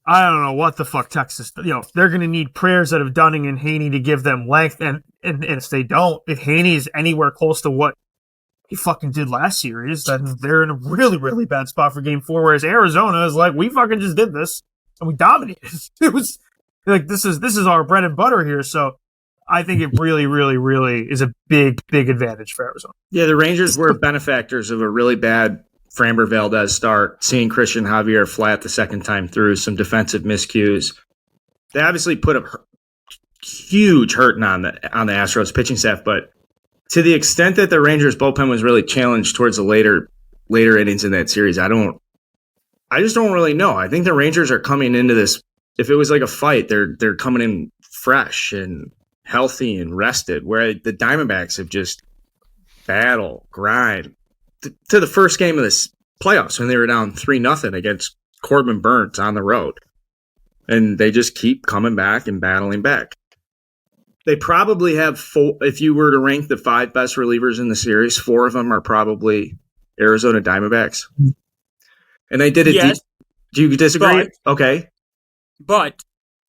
I don't know what the fuck Texas. They're going to need prayers out of Dunning and Haney to give them length, and if they don't, if Haney is anywhere close to what he fucking did last series, then they're in a really, really bad spot for Game 4. Whereas Arizona is like, we fucking just did this and we dominated. It was like this is our bread and butter here. So I think it really, really, really is a big, big advantage for Arizona. Yeah, the Rangers were benefactors of a really bad Framber Valdez start, seeing Christian Javier flat the second time through, some defensive miscues. They obviously put a huge hurting on the Astros pitching staff, but to the extent that the Rangers bullpen was really challenged towards the later innings in that series, I just don't really know. I think the Rangers are coming into this. If it was like a fight, they're coming in fresh and healthy and rested, where the Diamondbacks have just battle, grind. To the first game of this playoffs when they were down 3-0 against Corbin Burns on the road. And they just keep coming back and battling back. They probably have four, if you were to rank the 5 best relievers in the series, 4 of them are probably Arizona Diamondbacks. And they did it. Yes, do you disagree? Okay. But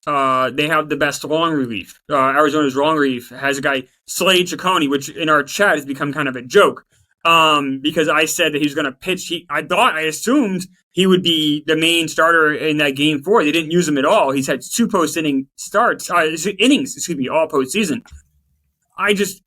they have the best long relief. Arizona's long relief has a guy, Slade Ciccone, which in our chat has become kind of a joke. Because I said that he was going to pitch. I assumed he would be the main starter in that Game 4. They didn't use him at all. He's had 2 innings, all postseason.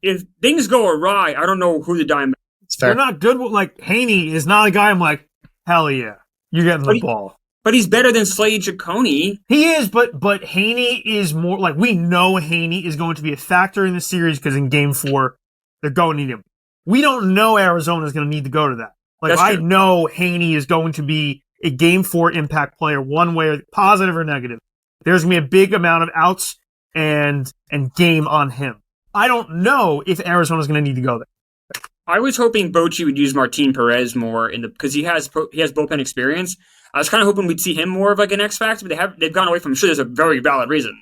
If things go awry, I don't know who the Diamondbacks. They're not good. Like Haney is not a guy I'm like, hell yeah, you're getting the ball. But he's better than Slade Ciccone. He is, but Haney is more like, we know Haney is going to be a factor in the series because in Game 4 they're going to need him. We don't know Arizona is going to need to go to that. Like, I know Haney is going to be a Game 4 impact player, one way, positive or negative. There's going to be a big amount of outs and game on him. I don't know if Arizona's going to need to go there. I was hoping Bochy would use Martin Perez more because he has bullpen experience. I was kind of hoping we'd see him more of like an X factor, but they've gone away from him. I'm sure there's a very valid reason.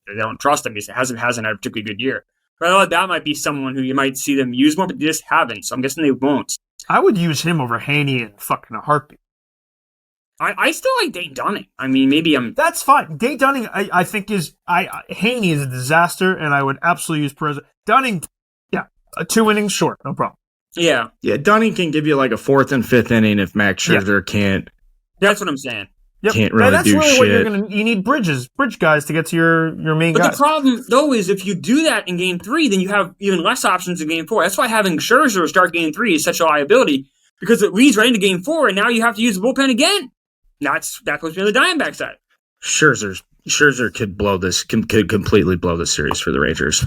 They don't trust him. He hasn't had a particularly good year. But I thought that might be someone who you might see them use more, but they just haven't. So I'm guessing they won't. I would use him over Haney in fucking a heartbeat. I still like Dane Dunning. I mean, maybe I'm... That's fine. Dane Dunning, I think Haney is a disaster, and I would absolutely use Perez. Dunning, 2 innings short, no problem. Yeah. Yeah, Dunning can give you like a 4th and 5th inning if Max Scherzer can't. That's what I'm saying. Yep. Can't really that's do really shit. What you need bridge guys to get to your main guys. But the problem, though, is if you do that in Game 3, then you have even less options in Game 4. That's why having Scherzer start Game 3 is such a liability, because it leads right into Game 4, and now you have to use the bullpen again. That's what's been the Diamondbacks side. Scherzer could completely blow the series for the Rangers.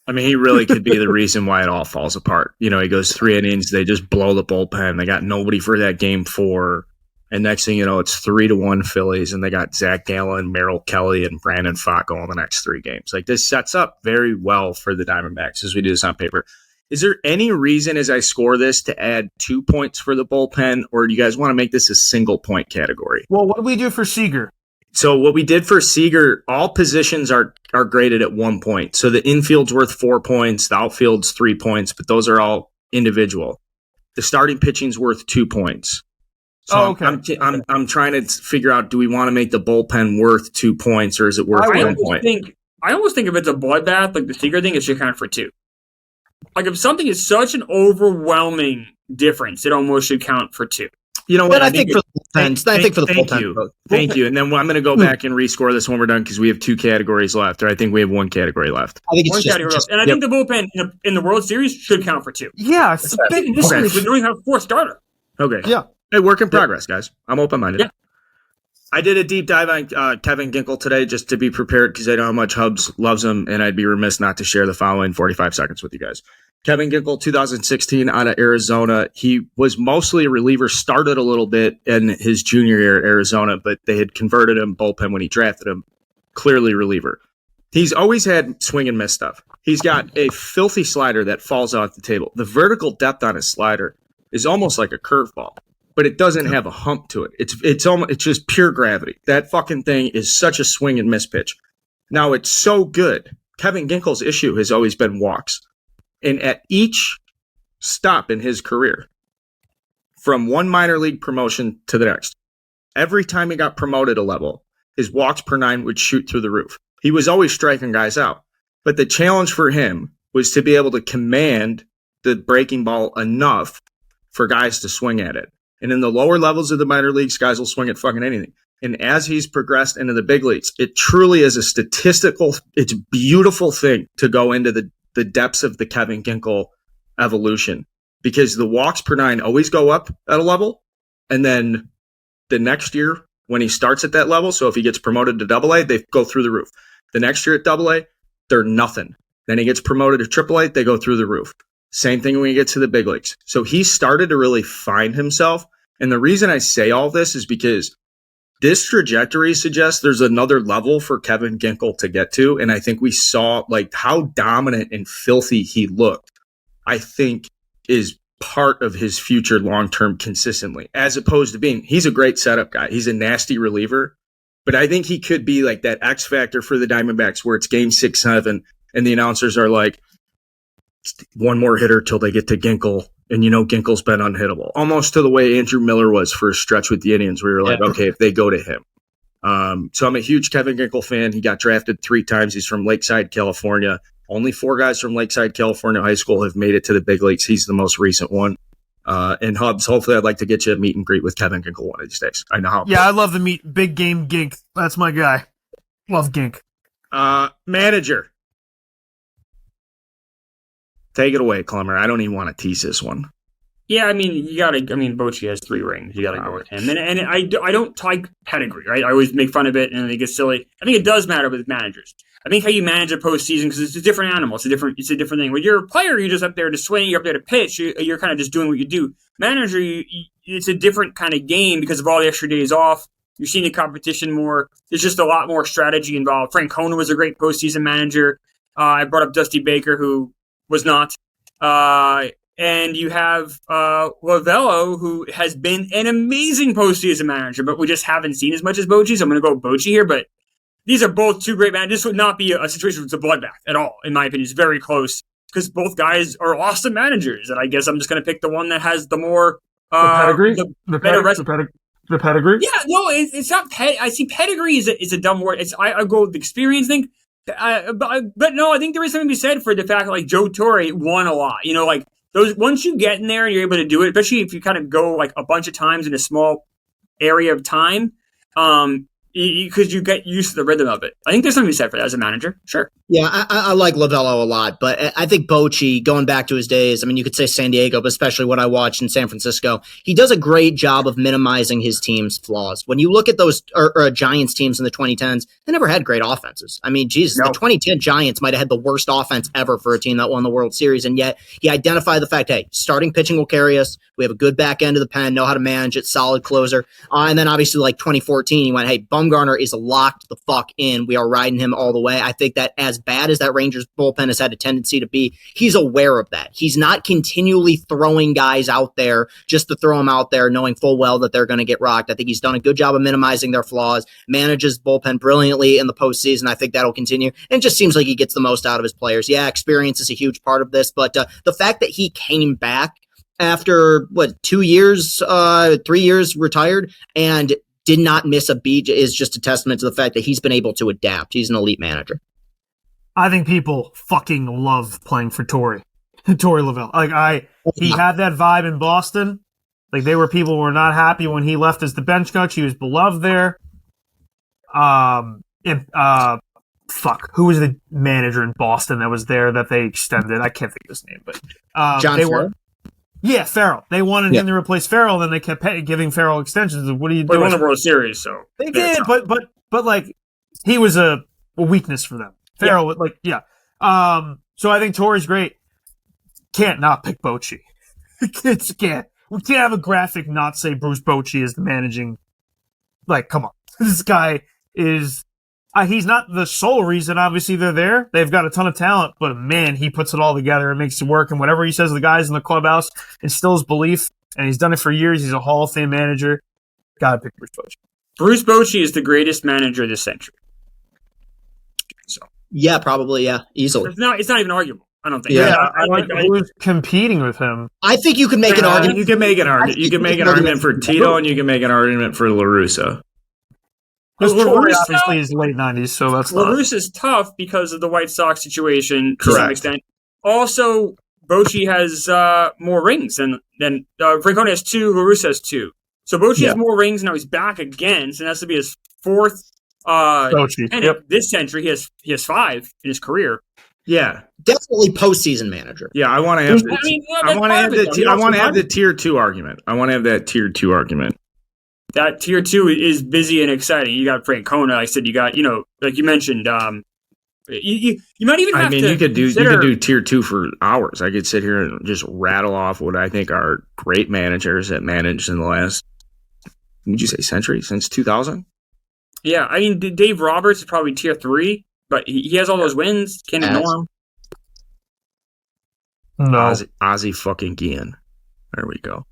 I mean, he really could be the reason why it all falls apart. He goes 3 innings, they just blow the bullpen. They got nobody for that Game 4. And next thing you know, it's 3-1 Phillies, and they got Zach Gallen, Merrill Kelly, and Brandon Pfaadt going the next 3 games. Like, this sets up very well for the Diamondbacks as we do this on paper. Is there any reason as I score this to add 2 points for the bullpen, or do you guys want to make this a single point category? Well, what do we do for Seager? So what we did for Seager, all positions are graded at 1 point. So the infield's worth 4 points, the outfield's 3 points, but those are all individual. The starting pitching's worth 2 points. So okay. I'm trying to figure out, do we want to make the bullpen worth 2 points, or is it worth 1 point? I almost think if it's a bloodbath, like the Seager thing, it should count for 2. Like if something is such an overwhelming difference, it almost should count for 2. You know what? But I think for the bullpen. Thank you. And then I'm going to go back and rescore this when we're done because we have 2 categories left, or I think we have 1 category left. I think it's one category left. And I think the bullpen in the World Series should count for 2. Yeah, it's a big difference. We don't even have a 4th starter. Okay. Yeah. Hey, work in progress, guys. I'm open-minded. Yeah. I did a deep dive on Kevin Ginkel today just to be prepared because I know how much Hubs loves him, and I'd be remiss not to share the following 45 seconds with you guys. Kevin Ginkel, 2016, out of Arizona. He was mostly a reliever, started a little bit in his junior year at Arizona, but they had converted him bullpen when he drafted him. Clearly reliever. He's always had swing and miss stuff. He's got a filthy slider that falls off the table. The vertical depth on his slider is almost like a curveball, but it doesn't have a hump to it. It's just pure gravity. That fucking thing is such a swing and miss pitch. Now it's so good. Kevin Ginkel's issue has always been walks. And at each stop in his career, from one minor league promotion to the next, every time he got promoted a level, his walks per nine would shoot through the roof. He was always striking guys out. But the challenge for him was to be able to command the breaking ball enough for guys to swing at it. And in the lower levels of the minor leagues, guys will swing at fucking anything. And as he's progressed into the big leagues, it truly is it's a beautiful thing to go into the depths of the Kevin Ginkel evolution, because the walks per nine always go up at a level. And then the next year when he starts at that level, so if he gets promoted to AA, they go through the roof. The next year at AA, they're nothing. Then he gets promoted to AAA, they go through the roof. Same thing when he gets to the big leagues. So he started to really find himself. And the reason I say all this is because this trajectory suggests there's another level for Kevin Ginkel to get to. And I think we saw like how dominant and filthy he looked, I think is part of his future long-term consistently, as opposed to he's a great setup guy. He's a nasty reliever, but I think he could be like that X factor for the Diamondbacks where it's game 6, 7 and the announcers are like, one more hitter till they get to Ginkel. And Ginkel's been unhittable, almost to the way Andrew Miller was for a stretch with the Indians. We were like, okay, if they go to him. So I'm a huge Kevin Ginkel fan. He got drafted 3 times. He's from Lakeside, California. Only 4 guys from Lakeside, California high school have made it to the big leagues. He's the most recent one. And Hubs, hopefully I'd like to get you a meet and greet with Kevin Ginkel one of these days. I know how. Yeah, I love the meet. Big game Gink. That's my guy. Love Gink. Manager. Take it away, Clemmer. I don't even want to tease this one. Yeah, Bochy has 3 rings. You got to go with him. And I don't like pedigree, right? I always make fun of it and it gets silly. I think it does matter with managers. I think how you manage a postseason, because it's a different animal. It's a different thing. When you're a player, you're just up there to swing. You're up there to pitch. You're kind of just doing what you do. Manager, it's a different kind of game because of all the extra days off. You're seeing the competition more. There's just a lot more strategy involved. Frank Kona was a great postseason manager. I brought up Dusty Baker, who was not. And you have Lovello, who has been an amazing postseason manager, but we just haven't seen as much as Bochy, so I'm going to go with Bochy here. But these are both 2 great managers. This would not be a situation with a bloodbath at all, in my opinion. It's very close because both guys are awesome managers, and I guess I'm just going to pick the one that has the more pedigree. The pedigree. Yeah, no, it's not. I see pedigree is a dumb word. I go with the experience thing. But no, I think there is something to be said for the fact that like Joe Torre won a lot. Like those, once you get in there and you're able to do it, especially if you kind of go like a bunch of times in a small area of time, because you get used to the rhythm of it. I think there's something to be said for that as a manager. Sure. Yeah, I like Lovello a lot, but I think Bochy, going back to his days, you could say San Diego, but especially what I watched in San Francisco, he does a great job of minimizing his team's flaws. When you look at those Giants teams in the 2010s, they never had great offenses. Jesus, no. The 2010 Giants might have had the worst offense ever for a team that won the World Series, and yet he identified the fact, hey, starting pitching will carry us. We have a good back end of the pen, know how to manage it, solid closer. And then obviously like 2014, he went, hey, Bumgarner is locked the fuck in. We are riding him all the way. I think that as bad as that Rangers bullpen has had a tendency to be, he's aware of that. He's not continually throwing guys out there just to throw them out there, knowing full well that they're going to get rocked. I think he's done a good job of minimizing their flaws, manages bullpen brilliantly in the postseason. I think that'll continue. And it just seems like he gets the most out of his players. Yeah, experience is a huge part of this, but the fact that he came back after 2 years, 3 years retired and did not miss a beat is just a testament to the fact that he's been able to adapt. He's an elite manager. I think people fucking love playing for Torre Lovello. He had that vibe in Boston. Like, they were people who were not happy when he left as the bench coach. He was beloved there. Who was the manager in Boston that was there that they extended? I can't think of his name, but John Farrell? Yeah, Farrell. They wanted him to replace Farrell, then they kept giving Farrell extensions. What do you do? They won the World Series, so they did, but like he was a weakness for them. Farrell, so I think Torre's great. Can't not pick Bochy. Can't. We can't have a graphic not say Bruce Bochy is the managing. Like, come on, this guy is. He's not the sole reason, obviously, they're there. They've got a ton of talent, but man, he puts it all together and makes it work. And whatever he says to the guys in the clubhouse instills belief, and he's done it for years. He's a Hall of Fame manager. Gotta pick Bruce Bochy. Bruce Bochy is the greatest manager of this century. So yeah, probably, yeah, easily. It's not even arguable. I don't think. Yeah. Who's competing with him? I think you can make an argument. You can make an argument. You can make an argument for Tito, and you can make an argument for La Russa. Because La Torrey Russa- obviously is late 90s, so that's La not. Russa's tough because of the White Sox situation to some Correct. extent. Also, Bochy has more rings than Francona has 2, La Russa has 2. So Bochy has more rings, now he's back again, so that has to be his 4th Bochy. pennant this century. He has 5 in his career. Yeah, Definitely postseason manager. yeah. I want to have. I want to have the tier 2 argument. I want to have that tier 2 argument. That tier 2 is busy and exciting. You got Francona. I said you got, like you mentioned. You might even have to. You could consider, do tier 2 for hours. I could sit here and just rattle off what I think are great managers that managed in the last. Would you say century since 2000? Yeah, I mean Dave Roberts is probably tier 3, but he has all those wins. Can't ignore him. No. Ozzy fucking Guillen. There we go.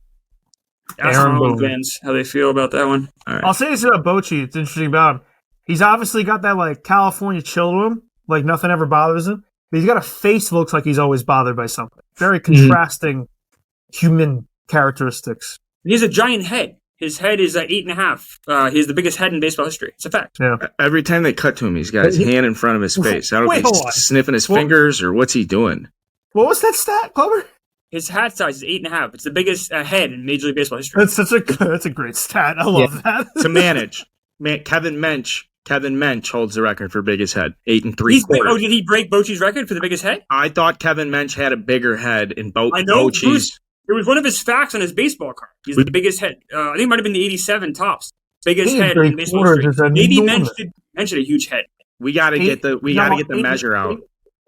Ask Aaron Marlins Boone. fans how they feel about that one. All right. I'll say this about Bochy. It's interesting about him. He's obviously got that like California chill to him, like nothing ever bothers him. But he's got a face that looks like he's always bothered by something. Very contrasting human characteristics. He has a giant head. His head is 8.5. He has the biggest head in baseball history. It's a fact. Yeah. Every time they cut to him, he's got his hand in front of his face. I don't know Wait, if he's hold on. sniffing his fingers or what's he doing. What was that stat, Clover? His hat size is 8.5. It's the biggest head in Major League Baseball history. That's a great stat. I love that. To manage, Kevin Mensch holds the record for biggest head, 8 3/4. Did he break Bochy's record for the biggest head? I thought Kevin Mensch had a bigger head in I know. Bochy's. It was one of his facts on his baseball card. He's the biggest head. I think it might have been the 87 tops. Biggest head in baseball history. Maybe Mensch had a huge head. We got to get the measure out.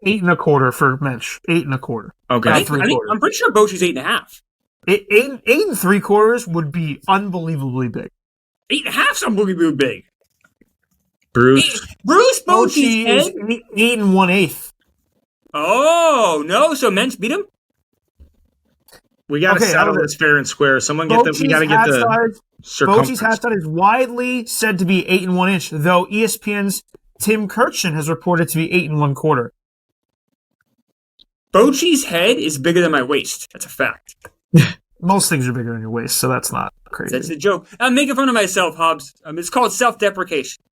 8 1/4 for Mensch. 8 1/4. Okay. I'm pretty sure Bochy's 8.5. 8 3/4 would be unbelievably big. 8.5 is unbelievably big. Bruce Bochy's Bochy is head. 8 1/8. Oh no! So Mensch beat him. We got to settle this fair and square. Someone get the. We got to get the circumference. Bochy's hat size is widely said to be 8 1 inch, though ESPN's Tim Kirchin has reported to be 8 1/4. Bochy's head is bigger than my waist. That's a fact. Most things are bigger than your waist, so that's not crazy. That's a joke. I'm making fun of myself, Hobbs. It's called self-deprecation.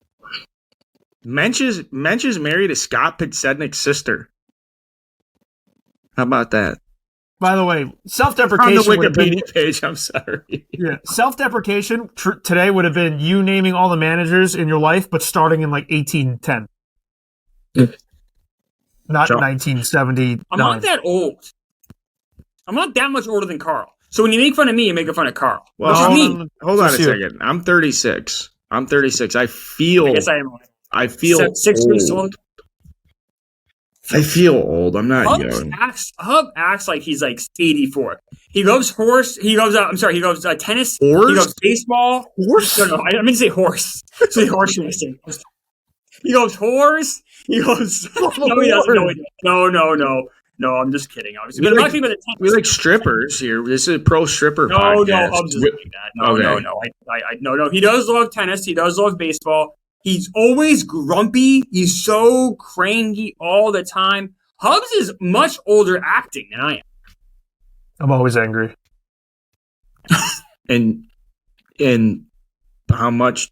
Mensch is married to Scott Podsednik's sister. How about that? By the way, On self-deprecation. the Wikipedia page, I'm sorry. Yeah, self-deprecation today would have been you naming all the managers in your life, but starting in like 1810. Not 1979. I'm not that old. I'm not that much older than Carl. So when you make fun of me, you're making fun of Carl. Well, What you mean? hold on a second. I'm 36. I guess I am. I feel 6 weeks old. old. I feel old. I'm not young. Hub acts like he's like 84. He loves horse. He loves. He loves tennis. Horse? He loves baseball. Horse? No, I meant to say horse. Say horse racing. He loves horse. He loves. No, he doesn't. No. I'm just kidding. Obviously, but I'm not talking about the tennis. We like strippers here. This is a pro stripper podcast. No, I'm just doing that. No. He does love tennis. He does love baseball. He's always grumpy. He's so cranky all the time. Hubs is much older acting than I am. I'm always angry. And how much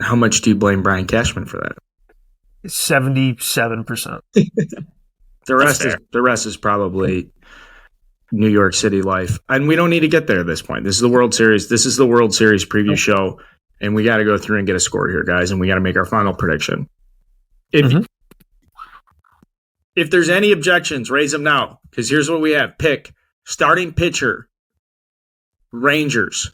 do you blame Brian Cashman for that? 77%. The rest is probably New York City life. And we don't need to get there at this point. This is the World Series. This is the World Series preview show. And we got to go through and get a score here, guys. And we got to make our final prediction. If there's any objections, raise them now. Because here's what we have. Pick starting pitcher, Rangers.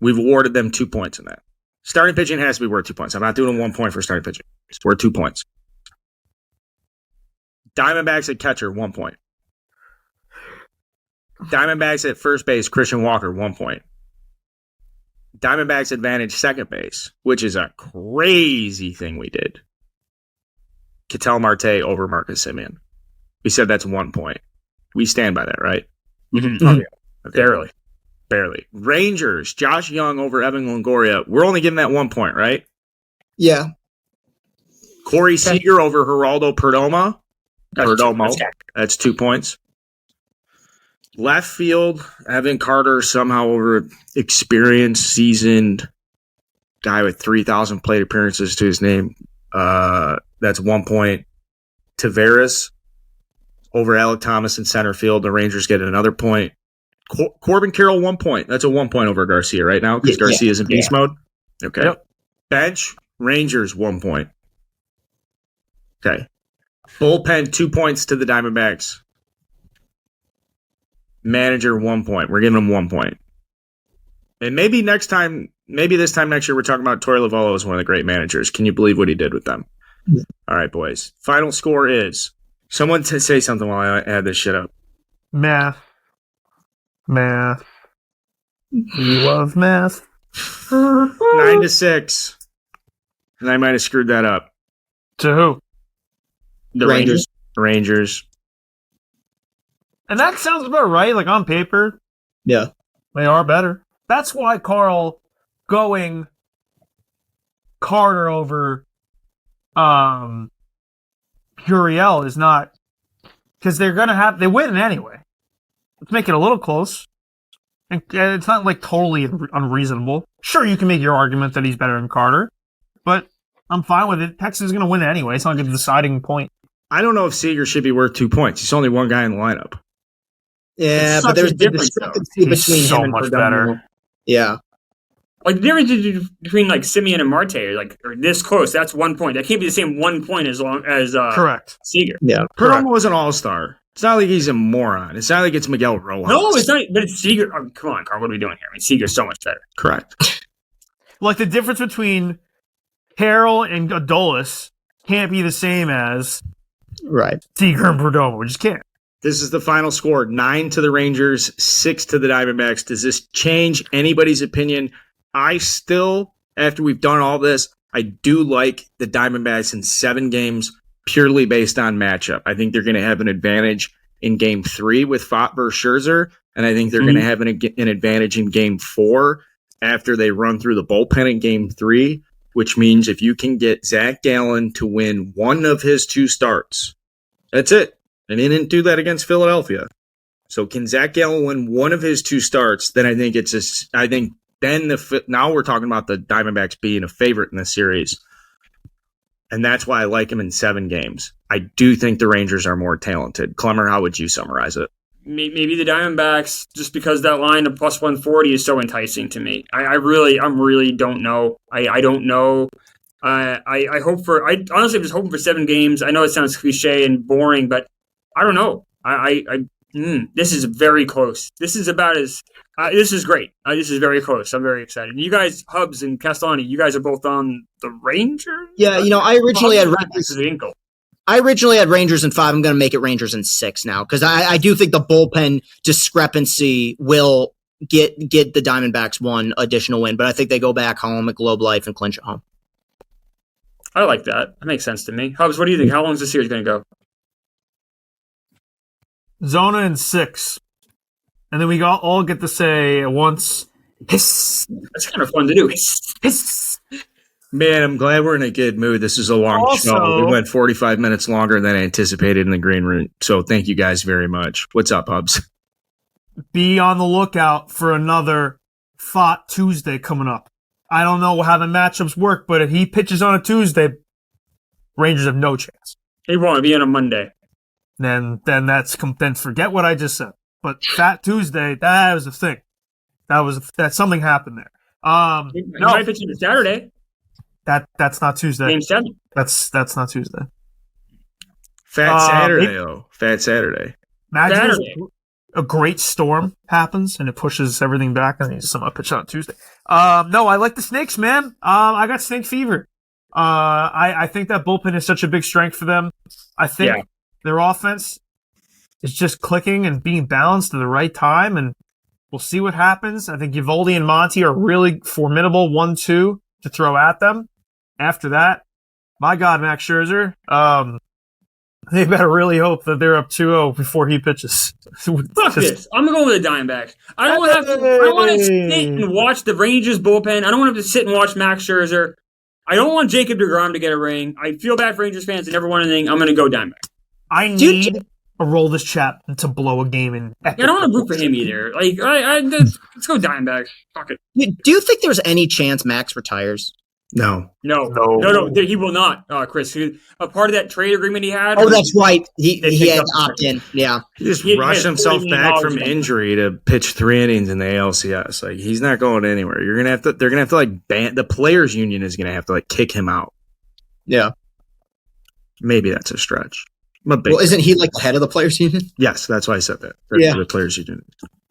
We've awarded them 2 points in that. Starting pitching has to be worth 2 points. I'm not doing 1 point for starting pitching. It's worth 2 points. Diamondbacks at catcher, 1 point. Diamondbacks at first base, Christian Walker, 1 point. Diamondbacks advantage second base, which is a crazy thing we did. Ketel Marte over Marcus Semien. We said that's 1 point. We stand by that, right? Mm-hmm. Okay. Barely. Rangers, Josh Young over Evan Longoria. We're only giving that 1 point, right? Yeah. Corey Seager over Geraldo Perdomo. Perdomo. That's 2 points. Left field, Evan Carter somehow over experienced, seasoned guy with 3,000 plate appearances to his name. That's 1 point. Tavares over Alec Thomas in center field. The Rangers get another point. Corbin Carroll, 1 point. That's a 1 point over Garcia right now because Garcia is in beast mode. Okay. Yep. Bench, Rangers, 1 point. Okay. Bullpen, 2 points to the Diamondbacks. Manager, 1 point. We're giving him 1 point. And maybe this time next year, we're talking about Torey Lovullo as one of the great managers. Can you believe what he did with them? Yeah. All right, boys. Final score is someone to say something while I add this shit up. Math. We love math. 9-6. And I might have screwed that up. To who? The Rangers. And that sounds about right, like on paper. Yeah. They are better. That's why Carl going Carter over Gurriel is not, because they win anyway. Let's make it a little close. And it's not like totally unreasonable. Sure, you can make your argument that he's better than Carter, but I'm fine with it. Texas is going to win anyway. It's not like a deciding point. I don't know if Seager should be worth 2 points. He's only one guy in the lineup. Yeah, but there's a discrepancy between him and much Perdomo. better. Yeah. Like the difference between like Simeon and Marte are this close. That's 1 point. That can't be the same 1 point as Correct. Seager. Yeah. Perdomo was an all-star. It's not like he's a moron. It's not like it's Miguel Rojas. No, it's not. But it's Seager. Oh, come on, Carl. What are we doing here? I mean, Seager's so much better. Correct. Like the difference between Carroll and Adolis can't be the same as Seager and Perdomo. We just can't. This is the final score. 9 to the Rangers, 6 to the Diamondbacks. Does this change anybody's opinion? I still, after we've done all this, I do like the Diamondbacks in 7 games purely based on matchup. I think they're going to have an advantage in Game 3 with Fott versus Scherzer, and I think they're going to have an advantage in Game 4 after they run through the bullpen in Game 3, which means if you can get Zach Gallen to win one of his 2 starts, that's it. And he didn't do that against Philadelphia. So can Zach Gallen win one of his 2 starts? Then I think now we're talking about the Diamondbacks being a favorite in the series. And that's why I like him in 7 games. I do think the Rangers are more talented. Clemmer, how would you summarize it? Maybe the Diamondbacks, just because that line of plus 140 is so enticing to me. I really don't know. I don't know. I honestly was hoping for 7 games. I know it sounds cliche and boring, but I don't know. This is very close. This is about as. This is great. This is very close. I'm very excited. You guys, Hubs and Castellani, you guys are both on the Rangers? Yeah, I originally had Rangers in 5. I'm going to make it Rangers in 6 now because I do think the bullpen discrepancy will get the Diamondbacks 1 additional win, but I think they go back home at Globe Life and clinch at home. I like that. That makes sense to me. Hubs, what do you think? How long is this series going to go? Zona in 6. And then we all get to say at once, hiss. That's kind of fun to do. Hiss. Man, I'm glad we're in a good mood. This is a long show. We went 45 minutes longer than anticipated in the green room. So thank you guys very much. What's up, Hubs? Be on the lookout for another Fott Tuesday coming up. I don't know how the matchups work, but if he pitches on a Tuesday, Rangers have no chance. He won't be on a Monday. Then forget what I just said. But Fat Tuesday, that was a thing. That something happened there. He might pitch on Saturday. That's not Tuesday. Game 7. That's not Tuesday. Fat Saturday. Imagine a great storm happens and it pushes everything back and he's somehow pitch on Tuesday. No, I like the Snakes, man. I got snake fever. I think that bullpen is such a big strength for them. I think their offense is just clicking and being balanced at the right time, and we'll see what happens. I think Eovaldi and Monty are really formidable 1-2 to throw at them. After that, my God, Max Scherzer, they better really hope that they're up 2-0 before he pitches. Fuck this. I'm going to go with the Diamondbacks. I don't want to sit and watch the Rangers bullpen. I don't want to sit and watch Max Scherzer. I don't want Jacob deGrom to get a ring. I feel bad for Rangers fans that never won anything. I'm going to go Diamondbacks. I need a roll this chap to blow a game in. I don't want to root for him either. Like, let's go Diamondbacks. Fuck it. Do you think there's any chance Max retires? No. He will not, Chris. A part of that trade agreement he had. Oh, that's right. He had to opt in. Yeah. He just rushed himself back from injury to pitch 3 innings in the ALCS. Like, he's not going anywhere. They're gonna have to like ban the players' union is gonna have to like kick him out. Yeah. Maybe that's a stretch. Well, isn't he like the head of the players' union? Yes, that's why I said that. Yeah. The players' union.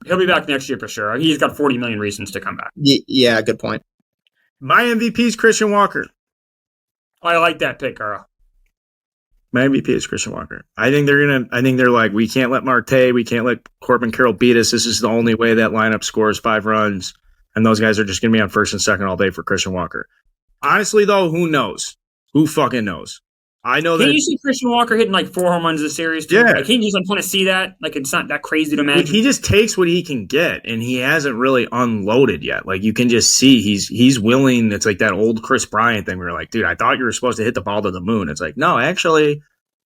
He'll be back next year for sure. He's got 40 million reasons to come back. Yeah, good point. My MVP is Christian Walker. I like that pick, Carl. My MVP is Christian Walker. I think they're like, we can't let Marte, we can't let Corbin Carroll beat us. This is the only way that lineup scores 5 runs. And those guys are just going to be on first and second all day for Christian Walker. Honestly, though, who knows? Who fucking knows? I know that. Can you see Christian Walker hitting like 4 home runs this series? Too? Yeah. Like, can you just want to see that? Like, it's not that crazy to imagine. He just takes what he can get, and he hasn't really unloaded yet. Like, you can just see he's willing. It's like that old Chris Bryant thing where you're like, dude, I thought you were supposed to hit the ball to the moon. It's like, no, actually,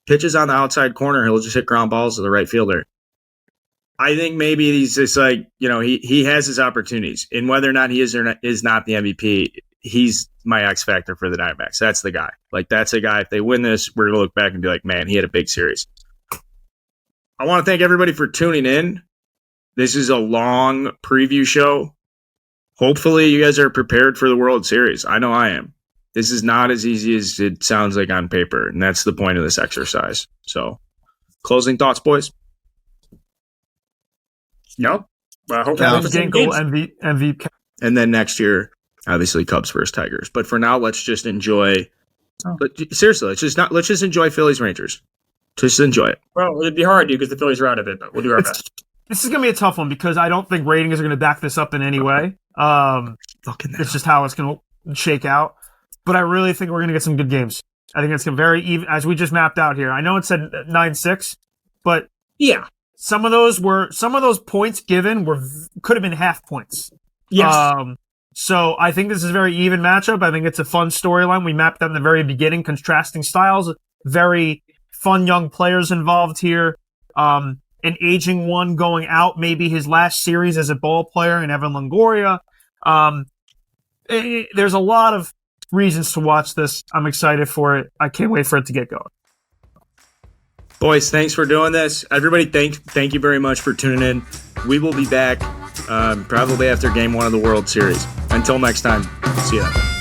pitches on the outside corner, he'll just hit ground balls to the right fielder. I think maybe he's just like, he has his opportunities. And whether or not he is or not, is not the MVP, he's my X factor for the Diamondbacks. That's the guy. Like, that's a guy. If they win this, we're going to look back and be like, man, he had a big series. I want to thank everybody for tuning in. This is a long preview show. Hopefully you guys are prepared for the World Series. I know I am. This is not as easy as it sounds like on paper, and that's the point of this exercise. So, closing thoughts, boys? No. Hopefully MVP. And then next year, obviously Cubs versus Tigers. But for now, let's just enjoy. Seriously, let's just enjoy Phillies Rangers. Just enjoy it. Well, it'd be hard, dude, because the Phillies are out of it, but we'll do our best. This is gonna be a tough one because I don't think ratings are gonna back this up in any way. It's just how it's gonna shake out. But I really think we're gonna get some good games. I think it's gonna very even, as we just mapped out here. I know it said 9-6, but yeah, some of those points given could have been half points. Yes. So I think this is a very even matchup. I think it's a fun storyline. We mapped out in the very beginning, contrasting styles, very fun young players involved here. An aging one going out, maybe his last series as a ball player in Evan Longoria. There's a lot of reasons to watch this. I'm excited for it. I can't wait for it to get going. Boys, thanks for doing this. Everybody, thank you very much for tuning in. We will be back probably after Game 1 of the World Series. Until next time, see ya.